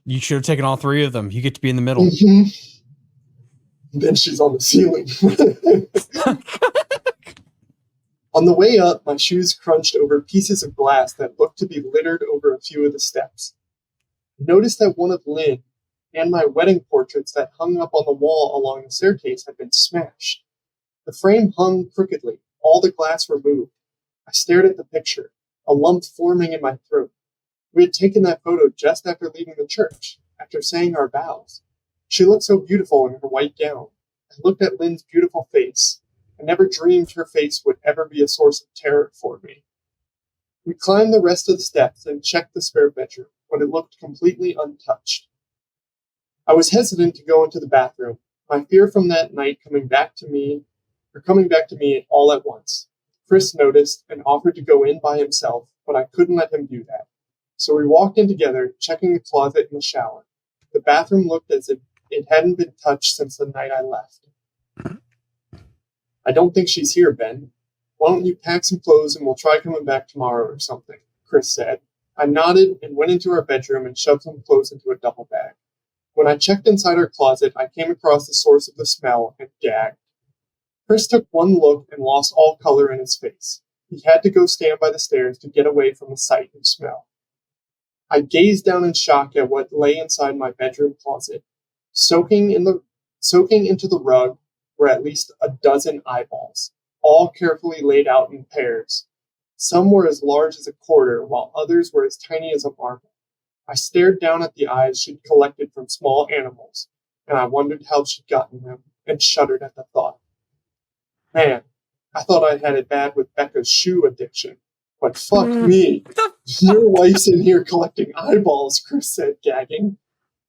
You should have taken all three of them. You get to be in the middle. Mm-hmm. Then she's on the ceiling. On the way up, my shoes crunched over pieces of glass that looked to be littered over a few of the steps. I noticed that one of Lynn and my wedding portraits that hung up on the wall along the staircase had been smashed. The frame hung crookedly, all the glass removed. I stared at the picture, a lump forming in my throat. We had taken that photo just after leaving the church, after saying our vows. She looked so beautiful in her white gown. I looked at Lynn's beautiful face. I never dreamed her face would ever be a source of terror for me. We climbed the rest of the steps and checked the spare bedroom, but it looked completely untouched. I was hesitant to go into the bathroom, my fear from that night coming back to me all at once. Chris noticed and offered to go in by himself, but I couldn't let him do that. So we walked in together, checking the closet and the shower. The bathroom looked as if it hadn't been touched since the night I left. I don't think she's here, Ben. Why don't you pack some clothes and we'll try coming back tomorrow or something, Chris said. I nodded and went into our bedroom and shoved some clothes into a duffel bag. When I checked inside her closet, I came across the source of the smell and gagged. Chris took one look and lost all color in his face. He had to go stand by the stairs to get away from the sight and smell. I gazed down in shock at what lay inside my bedroom closet. Soaking into the rug were at least a dozen eyeballs, all carefully laid out in pairs. Some were as large as a quarter, while others were as tiny as a marble. I stared down at the eyes she'd collected from small animals, and I wondered how she'd gotten them, and shuddered at the thought. Man, I thought I'd had it bad with Becca's shoe addiction. But fuck me. Your wife's in here collecting eyeballs, Chris said, gagging.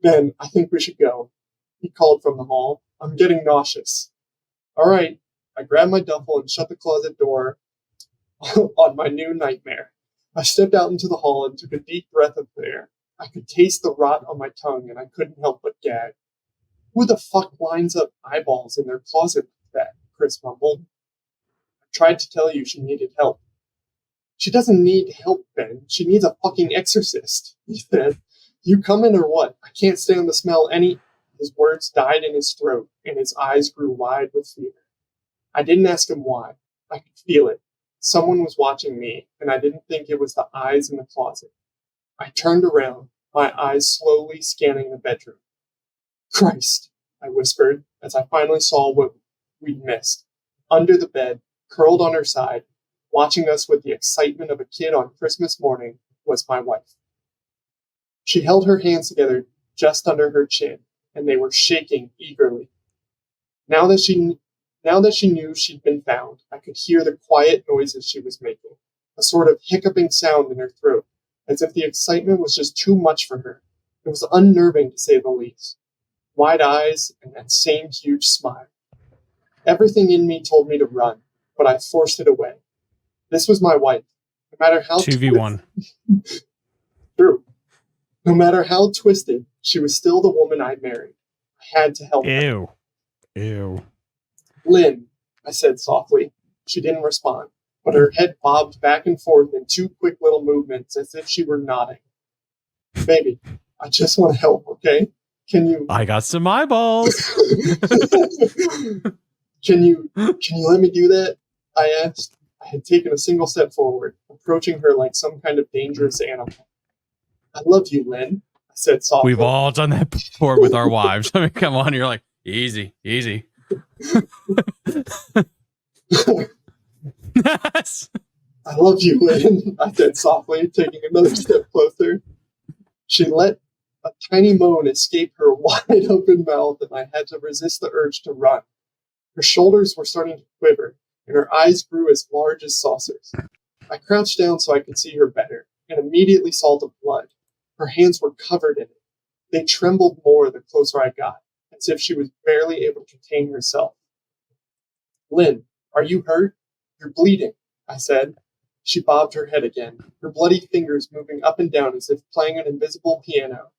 Ben, I think we should go. He called from the hall. I'm getting nauseous. All right. I grabbed my duffel and shut the closet door on my new nightmare. I stepped out into the hall and took a deep breath of air. I could taste the rot on my tongue, and I couldn't help but gag. Who the fuck lines up eyeballs in their closet like that? Chris mumbled. I tried to tell you she needed help. She doesn't need help, Ben. She needs a fucking exorcist, he said. You coming or what? I can't stand the smell any... His words died in his throat, and his eyes grew wide with fear. I didn't ask him why. I could feel it. Someone was watching me, and I didn't think it was the eyes in the closet. I turned around, my eyes slowly scanning the bedroom. Christ, I whispered, as I finally saw what we'd missed. Under the bed, curled on her side, watching us with the excitement of a kid on Christmas morning, was my wife. She held her hands together just under her chin, and they were shaking eagerly. Now that she knew she'd been found, I could hear the quiet noises she was making, a sort of hiccuping sound in her throat, as if the excitement was just too much for her. It was unnerving, to say the least. Wide eyes and that same huge smile. Everything in me told me to run, but I forced it away. This was my wife. No matter how 2v1. True. No matter how twisted, she was still the woman I married. I had to help her. Ew. Lynn, I said softly. She didn't respond, but her head bobbed back and forth in two quick little movements as if she were nodding. Baby, I just want to help, okay? Can you... I got some eyeballs. Can you let me do that? I asked. I had taken a single step forward, approaching her like some kind of dangerous animal. I love you, Lynn, I said softly. We've all done that before with our wives. I mean, come on, you're like, easy. Yes. I love you, Lynn, I said softly, taking another step closer. She let a tiny moan escape her wide open mouth, and I had to resist the urge to run. Her shoulders were starting to quiver, and her eyes grew as large as saucers. I crouched down so I could see her better, and immediately saw the blood. Her hands were covered in it. They trembled more the closer I got, as if she was barely able to contain herself. Lynn, are you hurt? You're bleeding, I said. She bobbed her head again, her bloody fingers moving up and down as if playing an invisible piano.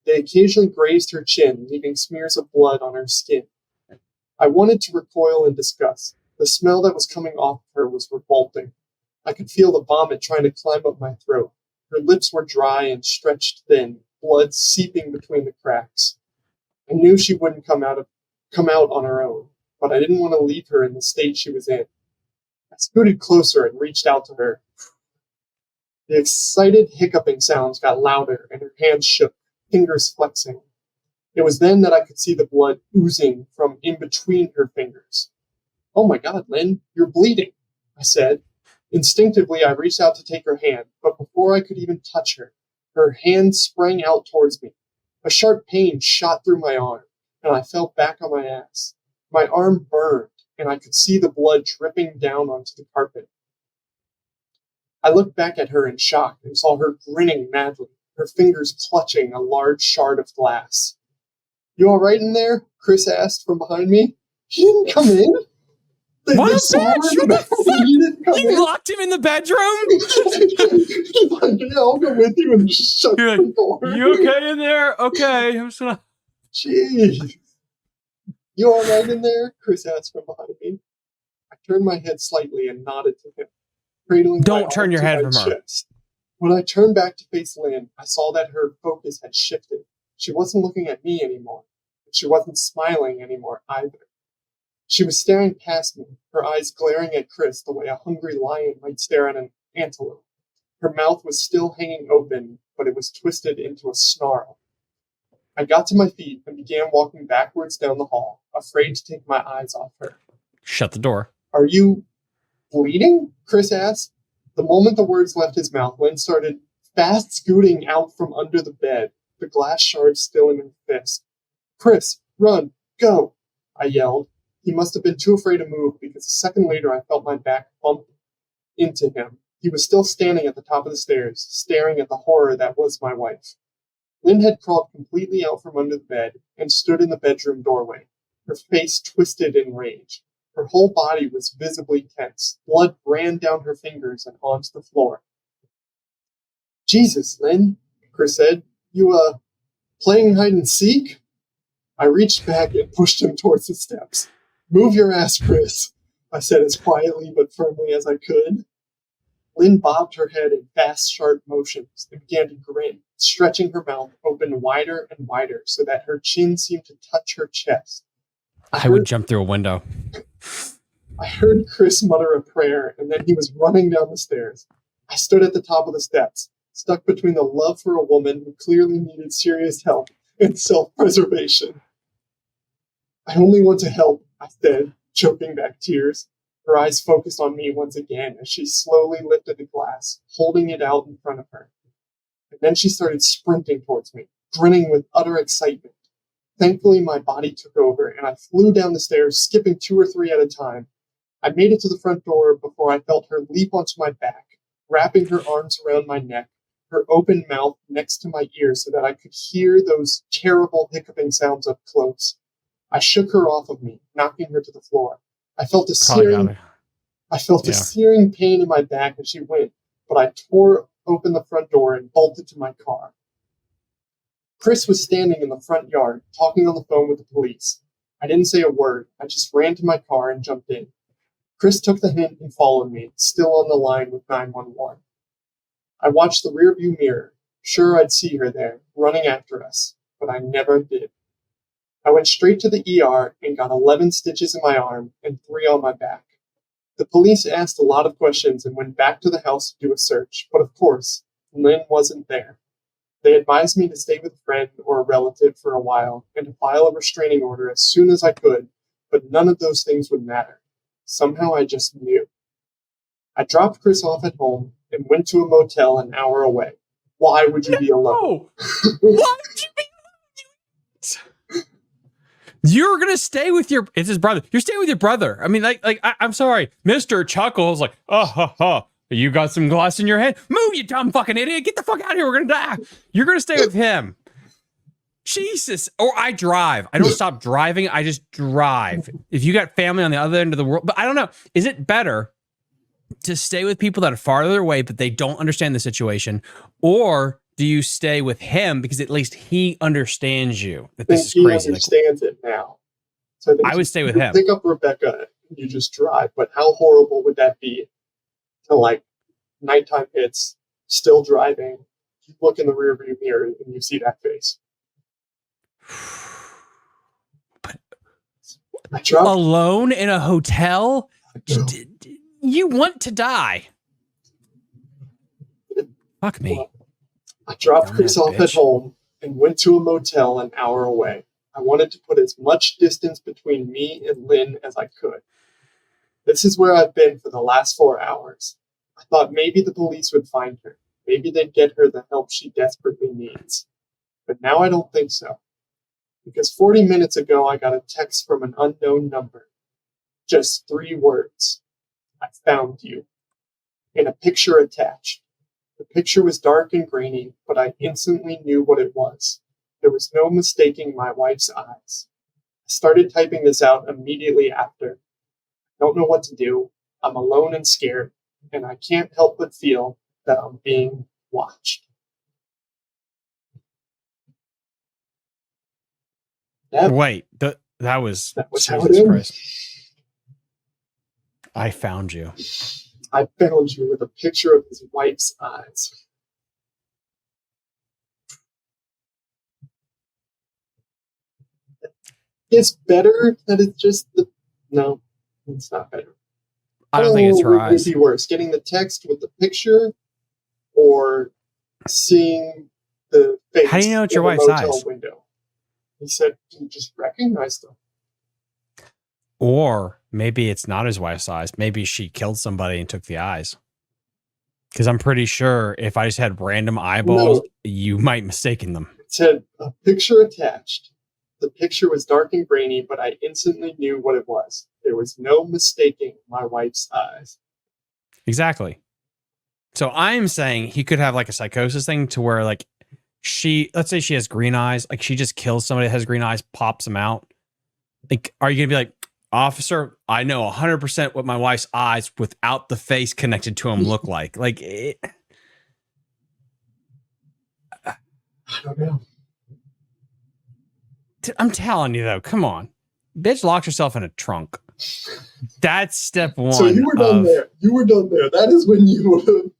They occasionally grazed her chin, leaving smears of blood on her skin. I wanted to recoil in disgust. The smell that was coming off of her was revolting. I could feel the vomit trying to climb up my throat. Her lips were dry and stretched thin, blood seeping between the cracks. I knew she wouldn't come out on her own, but I didn't want to leave her in the state she was in. I scooted closer and reached out to her. The excited hiccuping sounds got louder, and her hands shook, fingers flexing. It was then that I could see the blood oozing from in between her fingers. Oh my God, Lynn, you're bleeding, I said. Instinctively, I reached out to take her hand, but before I could even touch her, her hand sprang out towards me. A sharp pain shot through my arm, and I fell back on my ass. My arm burned, and I could see the blood dripping down onto the carpet. I looked back at her in shock and saw her grinning madly, her fingers clutching a large shard of glass. You all right in there? Chris asked from behind me. He didn't come in. What a bitch! You locked him in the bedroom? He's like, yeah, I'll go with you and shut the door. You okay in there? Okay. I'm just gonna... Jeez. You all right in there? Chris asked from behind me. I turned my head slightly and nodded to him, cradling Don't turn your head from her. When I turned back to face Lynn, I saw that her focus had shifted. She wasn't looking at me anymore. She wasn't smiling anymore either. She was staring past me, her eyes glaring at Chris the way a hungry lion might stare at an antelope. Her mouth was still hanging open, but it was twisted into a snarl. I got to my feet and began walking backwards down the hall, afraid to take my eyes off her. Shut the door. Are you bleeding? Chris asked. The moment the words left his mouth, Lynn started fast scooting out from under the bed, the glass shards still in her fist. Chris, run, go, I yelled. He must have been too afraid to move because a second later I felt my back bump into him. He was still standing at the top of the stairs, staring at the horror that was my wife. Lynn had crawled completely out from under the bed and stood in the bedroom doorway, her face twisted in rage. Her whole body was visibly tense. Blood ran down her fingers and onto the floor. Jesus, Lynn, Chris said. You, playing hide and seek? I reached back and pushed him towards the steps. Move your ass, Chris, I said as quietly but firmly as I could. Lynn bobbed her head in fast, sharp motions and began to grin, stretching her mouth open wider and wider so that her chin seemed to touch her chest. I would jump through a window. I heard Chris mutter a prayer, and then he was running down the stairs. I stood at the top of the steps, stuck between the love for a woman who clearly needed serious help and self-preservation. I only want to help, I said, choking back tears. Her eyes focused on me once again as she slowly lifted the glass, holding it out in front of her. And then she started sprinting towards me, grinning with utter excitement. Thankfully, my body took over, and I flew down the stairs, skipping 2 or 3 at a time. I made it to the front door before I felt her leap onto my back, wrapping her arms around my neck, her open mouth next to my ear so that I could hear those terrible hiccuping sounds up close. I shook her off of me, knocking her to the floor. I felt a searing pain in my back as she went, but I tore open the front door and bolted to my car. Chris was standing in the front yard, talking on the phone with the police. I didn't say a word. I just ran to my car and jumped in. Chris took the hint and followed me, still on the line with 911. I watched the rearview mirror, sure I'd see her there, running after us, but I never did. I went straight to the ER and got 11 stitches in my arm and 3 on my back. The police asked a lot of questions and went back to the house to do a search, but of course, Lynn wasn't there. They advised me to stay with a friend or a relative for a while and to file a restraining order as soon as I could, but none of those things would matter. Somehow I just knew. I dropped Chris off at home and went to a motel an hour away. Why would you be alone? Why would you be alone? You're gonna stay with it's his brother. You're staying with your brother. I mean, I'm sorry. Mr. Chuckles, like, you got some glass in your head? Move, you dumb fucking idiot. Get the fuck out of here. We're gonna die. You're gonna stay with him. Jesus. Or I drive. I don't stop driving. I just drive. If you got family on the other end of the world, but I don't know. Is it better to stay with people that are farther away, but they don't understand the situation? Or do you stay with him because at least he understands you? That this is crazy. He understands it now. So I would stay with him. Pick up Rebecca and you just drive. But how horrible would that be to, like, nighttime hits, still driving, you look in the rearview mirror and you see that face. Alone in a hotel? You want to die. Fuck me. Well, I dropped Chris off at home and went to a motel an hour away. I wanted to put as much distance between me and Lynn as I could. This is where I've been for the last 4 hours. I thought maybe the police would find her. Maybe they'd get her the help she desperately needs. But now I don't think so. Because 40 minutes ago I got a text from an unknown number. Just 3 words. I found you. And a picture attached. The picture was dark and grainy, but I instantly knew what it was. There was no mistaking my wife's eyes. I started typing this out immediately after. I don't know what to do. I'm alone and scared, and I can't help but feel that I'm being watched. Wait, that was how it ended. I found you. I found you with a picture of his wife's eyes. It's better that it's just no, it's not better. I don't think it's her eyes. Would be worse, getting the text with the picture, or seeing the face How do you know it's in your the wife's motel eyes? window. He said he just recognized them. Or maybe it's not his wife's eyes. Maybe she killed somebody and took the eyes. Because I'm pretty sure if I just had random eyeballs, you might mistaken them. It said a picture attached. The picture was dark and grainy, but I instantly knew what it was. There was no mistaking my wife's eyes. Exactly. So I'm saying he could have like a psychosis thing to where like let's say she has green eyes, like she just kills somebody that has green eyes, pops them out. Like, are you going to be like, officer, I know 100% what my wife's eyes without the face connected to them look like? Like, I don't know. I'm telling you though, come on. Bitch locked herself in a trunk. That's step one. So you were done there. You were done there. That is when you would.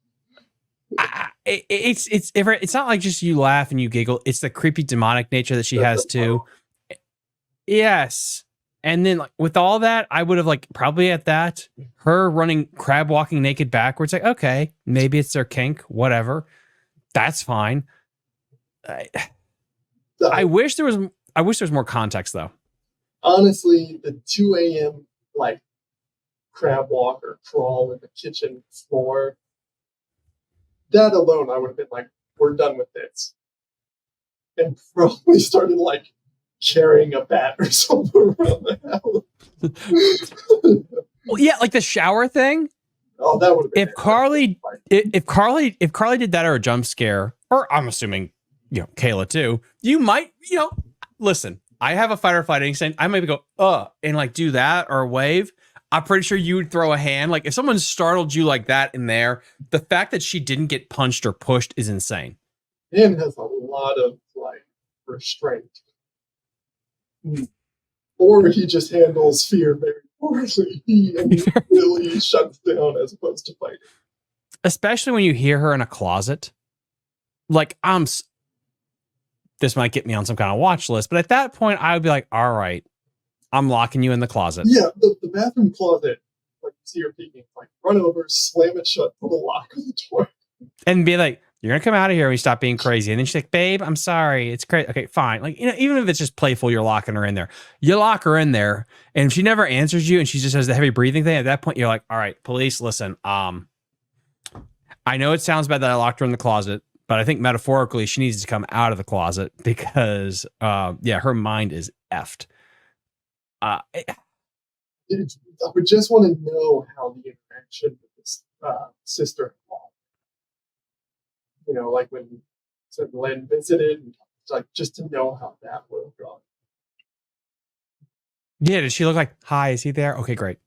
It's not like just you laugh and you giggle. It's the creepy demonic nature that she has too. Yes. And then like with all that, I would have like probably at that, her running crab walking naked backwards. Like, okay, maybe it's their kink, whatever. That's fine. I wish there was more context though. Honestly, the 2 a.m. like crab walk or crawl in the kitchen floor, that alone, I would have been like, we're done with this. And probably started like carrying a bat or something around the house. Well, yeah, like the shower thing. Oh, that would have been if Carly did that or a jump scare, or I'm assuming, Kayla too, you might, listen, I have a fight or flight instinct. I maybe go, and like do that or wave. I'm pretty sure you would throw a hand. Like if someone startled you like that in there, the fact that she didn't get punched or pushed is insane. Dan has a lot of like restraint. Or he just handles fear very poorly. He really shuts down as opposed to fighting. Especially when you hear her in a closet. Like, this might get me on some kind of watch list, but at that point, I would be like, all right, I'm locking you in the closet. Yeah, the bathroom closet, like, see her peeking, like, run over, slam it shut, put a lock on the door. And be like, you're going to come out of here when you stop being crazy. And then she's like, babe, I'm sorry. It's crazy. Okay, fine. Like, even if it's just playful, you're locking her in there. You lock her in there. And if she never answers you and she just has the heavy breathing thing, at that point, you're like, all right, police, listen, I know it sounds bad that I locked her in the closet, but I think metaphorically she needs to come out of the closet because, her mind is effed. I would just want to know how the interaction with this sister-in-law, like when Lynn visited, like just to know how that would have gone. Yeah, did she look like, hi, is he there? Okay, great.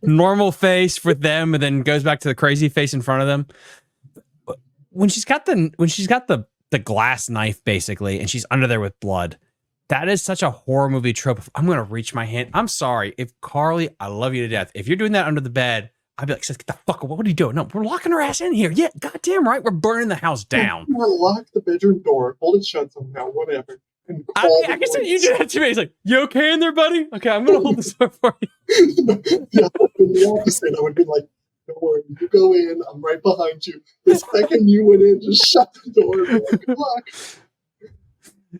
Normal face with them, and then goes back to the crazy face in front of them. When she's got the glass knife basically, and she's under there with blood, that is such a horror movie trope. I'm gonna reach my hand. I'm sorry, if Carly, I love you to death. If you're doing that under the bed, I'd be like, get the fuck. What are you doing? No, we're locking her ass in here. Yeah, goddamn right, we're burning the house down. Lock the bedroom door, hold it shut somehow, whatever. I guess you do that to me. He's like, you okay in there, buddy? Okay, I'm gonna hold this door for you. Yeah, the opposite. I would be like, don't worry, you go in, I'm right behind you. The second you went in, just shut the door and be like, good luck.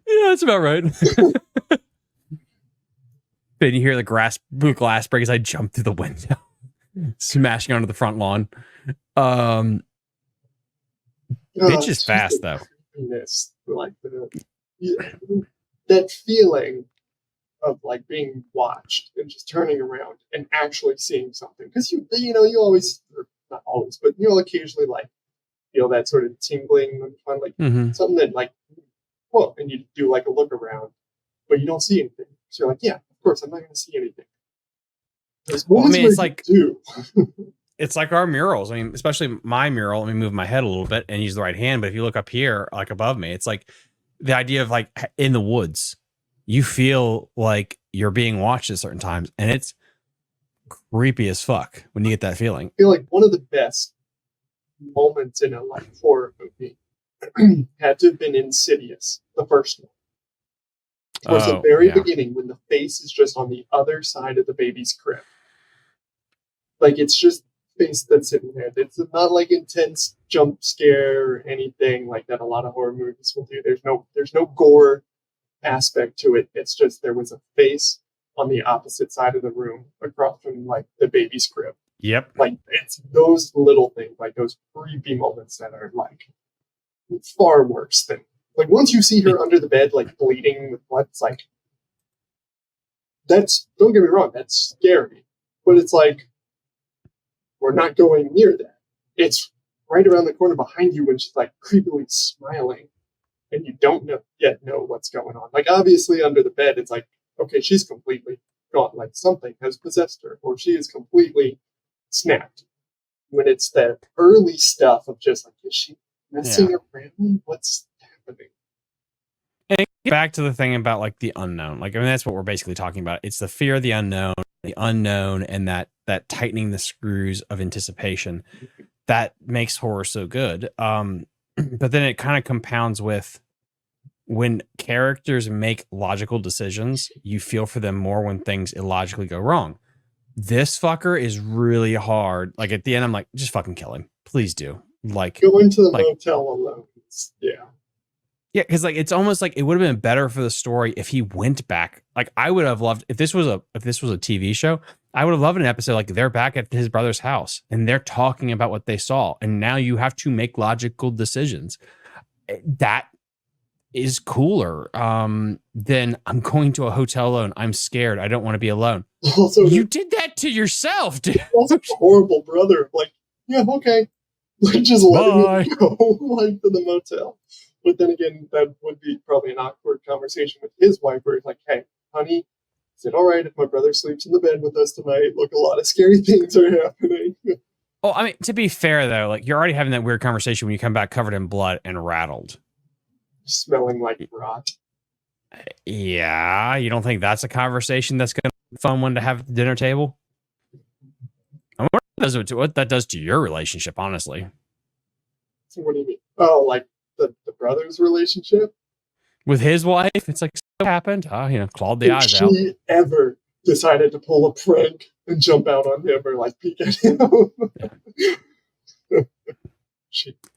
Yeah, that's about right. Then you hear the glass break as I jump through the window, smashing onto the front lawn. Bitch is fast though. Like that feeling of like being watched and just turning around and actually seeing something, because you always, or not always, but occasionally like feel that sort of tingling, like something that like, whoa, and you do like a look around, but you don't see anything. So you're like, yeah, of course, I'm not going to see anything. It's like it's like our murals. I mean, especially my mural. Let me move my head a little bit and use the right hand. But if you look up here, like above me, it's like the idea of like in the woods, you feel like you're being watched at certain times, and it's creepy as fuck when you get that feeling. I feel like one of the best moments in a like horror movie had to have been Insidious, the first one. Towards the very beginning, when the face is just on the other side of the baby's crib. Like, it's just face that's sitting there. It's not like intense jump scare or anything like that a lot of horror movies will do. There's no gore aspect to it. It's just there was a face on the opposite side of the room across from like the baby's crib. Yep. Like it's those little things, like those creepy moments that are like far worse than like once you see her under the bed like bleeding with blood, it's like that's, don't get me wrong, that's scary. But it's like we're not going near that. It's right around the corner behind you when she's like creepily smiling and you don't yet know what's going on. Like obviously under the bed, it's like, okay, she's completely gone. Like something has possessed her or she is completely snapped. When it's that early stuff of just like, is she messing around? What's happening? And back to the thing about like the unknown. Like, I mean, that's what we're basically talking about. It's the fear of the unknown, and that tightening the screws of anticipation that makes horror so good. But then it kind of compounds with when characters make logical decisions, you feel for them more when things illogically go wrong. This fucker is really hard. Like at the end, I'm like, just fucking kill him. Please do. Like go into the motel alone. Yeah. Yeah, because like it's almost like it would have been better for the story if he went back. Like I would have loved if this was a TV show, I would have loved an episode like they're back at his brother's house and they're talking about what they saw, and now you have to make logical decisions. That is cooler than I'm going to a hotel alone. I'm scared. I don't want to be alone. Also, you did that to yourself, dude. Also, a horrible brother. Like, yeah, okay, like just let him go like to the motel. But then again, that would be probably an awkward conversation with his wife where he's like, hey, honey, is it all right if my brother sleeps in the bed with us tonight? Look, a lot of scary things are happening. Oh, I mean, to be fair, though, like you're already having that weird conversation when you come back covered in blood and rattled. Smelling like rot. Yeah, you don't think that's a conversation that's going to be a fun one to have at the dinner table? I wonder what that does to your relationship, honestly. So what do you mean? Oh, like the brothers' relationship with his wife. It's like so happened. Clawed the eyes out. She ever decided to pull a prank and jump out on him or like peek at him?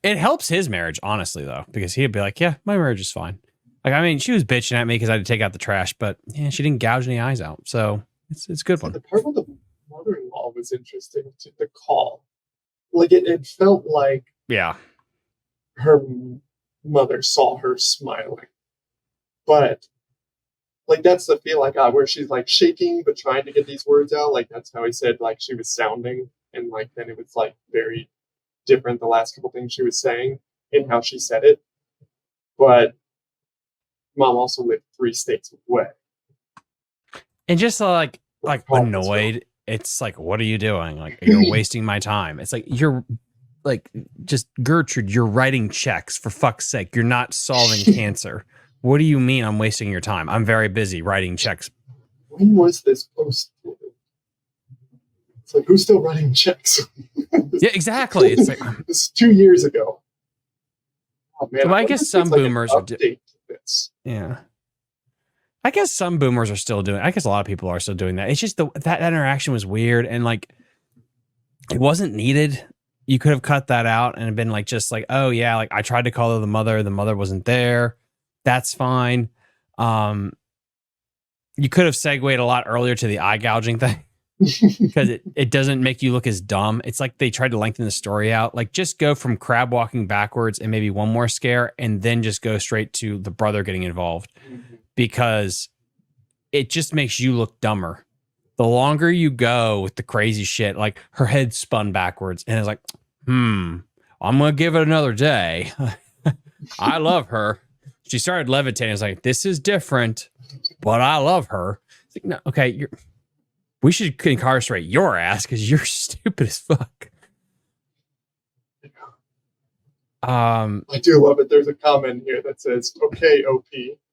It helps his marriage, honestly, though, because he'd be like, "Yeah, my marriage is fine." Like, I mean, she was bitching at me because I had to take out the trash, but yeah, she didn't gouge any eyes out, so it's a good one. The part with the mother-in-law was interesting. To the call, like it felt like her mother saw her smiling, but like that's the feel I got where she's like shaking but trying to get these words out. Like that's how he said like she was sounding, and like then it was like very different the last couple things she was saying and how she said it. But mom also lived 3 states away, and just like annoyed. It's like, what are you doing? Like, you're wasting my time. It's like you're like, just Gertrude, you're writing checks, for fuck's sake. You're not solving cancer. What do you mean I'm wasting your time? I'm very busy writing checks. When was this post? It's like, who's still writing checks? Yeah, exactly. It's like it's 2 years ago. Oh man, well, I guess some boomers are this. Yeah. I guess some boomers are still doing. I guess a lot of people are still doing that. It's just that interaction was weird and like it wasn't needed. You could have cut that out and been like, just like, oh yeah, like I tried to call the mother wasn't there. That's fine. You could have segued a lot earlier to the eye gouging thing because it doesn't make you look as dumb. It's like they tried to lengthen the story out. Like just go from crab walking backwards and maybe one more scare and then just go straight to the brother getting involved because it just makes you look dumber. The longer you go with the crazy shit, like her head spun backwards and it's like, I'm going to give it another day. I love her. She started levitating. I was like, this is different, but I love her. It's like, no, okay, we should incarcerate your ass because you're stupid as fuck. I do love it. There's a comment here that says, okay, OP,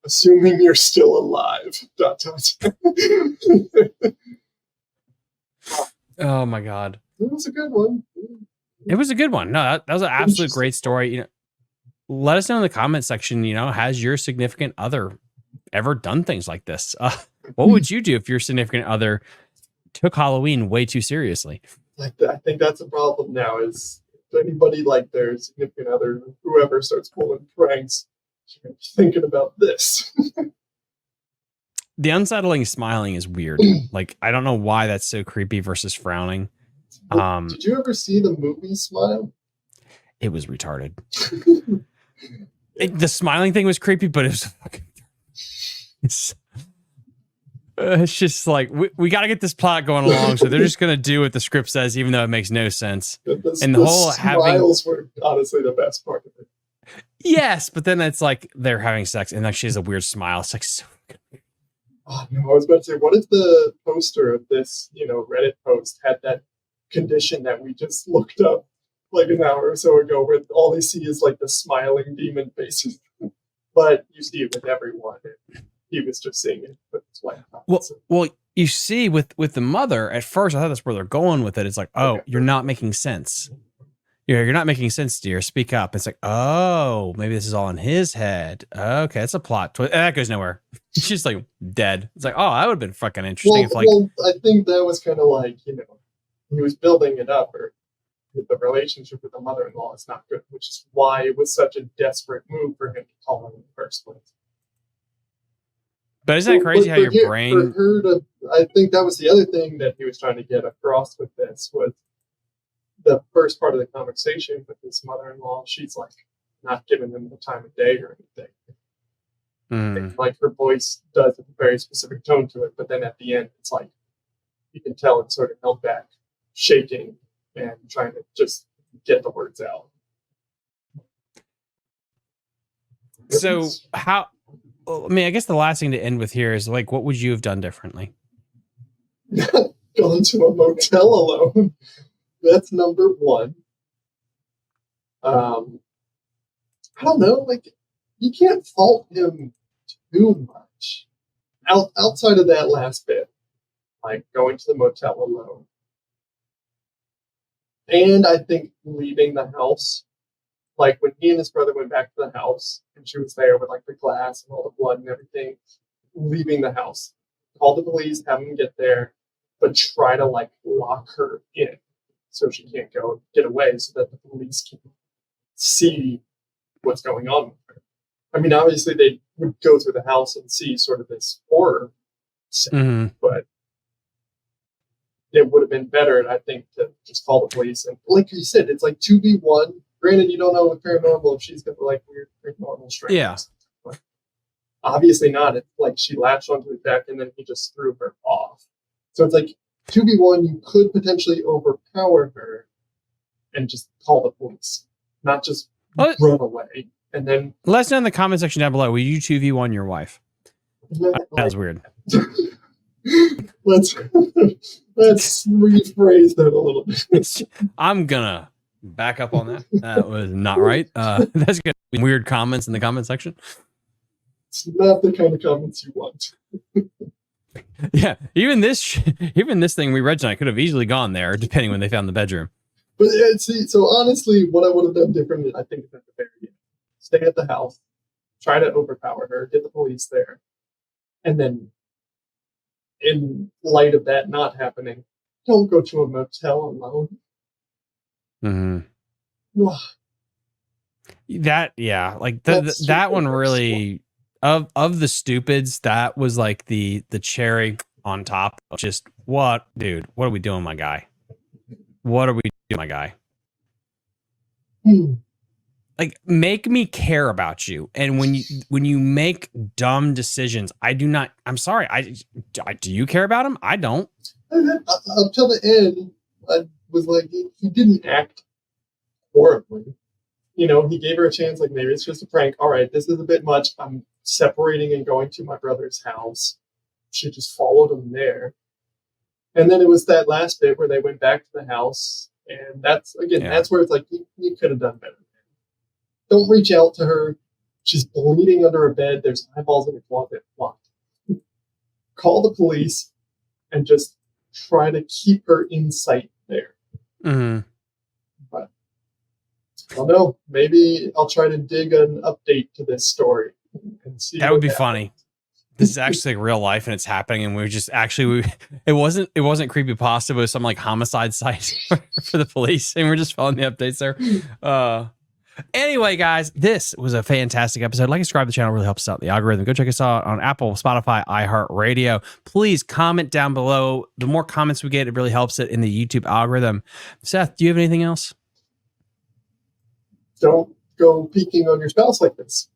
assuming you're still alive. ... Oh my God. It was a good one. It was a good one. No, that was an absolute great story. Let us know in the comment section, has your significant other ever done things like this? What would you do if your significant other took Halloween way too seriously? I think that's a problem now is anybody like their significant other, whoever starts pulling pranks, you're thinking about this. The unsettling smiling is weird. Like, I don't know why that's so creepy versus frowning. Did you ever see the movie Smile? It was retarded. The smiling thing was creepy, but it was fucking. It's just like we got to get this plot going along, so they're just gonna do what the script says, even though it makes no sense. And the whole smiles were honestly the best part of it. Yes, but then it's like they're having sex, and like she has a weird smile. It's like so good. Oh, no, I was about to say, what if the poster of this, Reddit post had that condition that we just looked up like an hour or so ago, where all they see is like the smiling demon faces, but you see it with everyone. He was just seeing it with his wife. Well, you see, with the mother, at first I thought that's where they're going with it. It's like, oh, okay, you're not making sense. You're not making sense, dear. Speak up. It's like, oh, maybe this is all in his head. Okay, that's a plot twist. That goes nowhere. She's like dead. It's like, oh, that would have been fucking interesting. Well, I think that was kind of like, he was building it up, or the relationship with the mother-in-law is not good, which is why it was such a desperate move for him to call her in the first place. But isn't it crazy how your brain... I think that was the other thing that he was trying to get across with this, was the first part of the conversation with his mother-in-law. She's like not giving him the time of day or anything. And, like, her voice does have a very specific tone to it, but then at the end, it's like you can tell it's sort of held back, shaking and trying to just get the words out. So how... I mean, I guess the last thing to end with here is like, what would you have done differently? Gone to a motel alone. That's number one. I don't know. Like, you can't fault him too much. Outside of that last bit, like going to the motel alone, and I think leaving the house. Like when he and his brother went back to the house and she was there with like the glass and all the blood and everything, leaving the house, call the police, have them get there, but try to like lock her in so she can't go and get away so that the police can see what's going on with her. I mean, obviously they would go through the house and see sort of this horror scene, but it would have been better, I think, to just call the police. And like you said, it's like 2v1. Granted, you don't know with paranormal if she's got like weird paranormal strength. Yeah. But obviously not. It's like she latched onto his back and then he just threw her off. So it's like 2v1, you could potentially overpower her and just call the police, not just run away. And then let us know in the comment section down below. Will you 2v1 your wife? That was weird. let's rephrase that a little bit. I'm gonna back up on that. That was not right. That's gonna be weird comments in the comment section. It's not the kind of comments you want. Yeah, even this thing we read tonight could have easily gone there, depending when they found the bedroom. But see, so honestly, what I would have done differently, I think, at the very end, stay at the house, try to overpower her, get the police there, and then, in light of that not happening, don't go to a motel alone. Like that one really, of the stupids, that was like the cherry on top of just what are we doing, my guy? What are we doing, my guy? Like, make me care about you. And when you make dumb decisions, I'm sorry. Do you care about him? I don't. Until the end, I was like, he didn't act horribly. He gave her a chance, like, maybe it's just a prank. All right, this is a bit much. I'm separating and going to my brother's house. She just followed him there. And then it was that last bit where they went back to the house. And that's where it's like, you could have done better. Don't reach out to her. She's bleeding under a bed. There's eyeballs in the closet. Locked. Call the police and just try to keep her in sight there. But I don't know. Maybe I'll try to dig an update to this story and see. That would be funny. this is actually like real life and it's happening, and we were just actually it wasn't Creepypasta, but it was some like homicide site for the police, and we're just following the updates there. Anyway, guys, this was a fantastic episode. Like and subscribe to the channel, really helps us out in the algorithm. Go check us out on Apple, Spotify, iHeartRadio. Please comment down below. The more comments we get, it really helps it in the YouTube algorithm. Seth, do you have anything else? Don't go peeking on your spouse like this.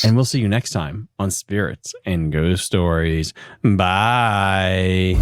And we'll see you next time on Spirits and Ghost Stories. Bye.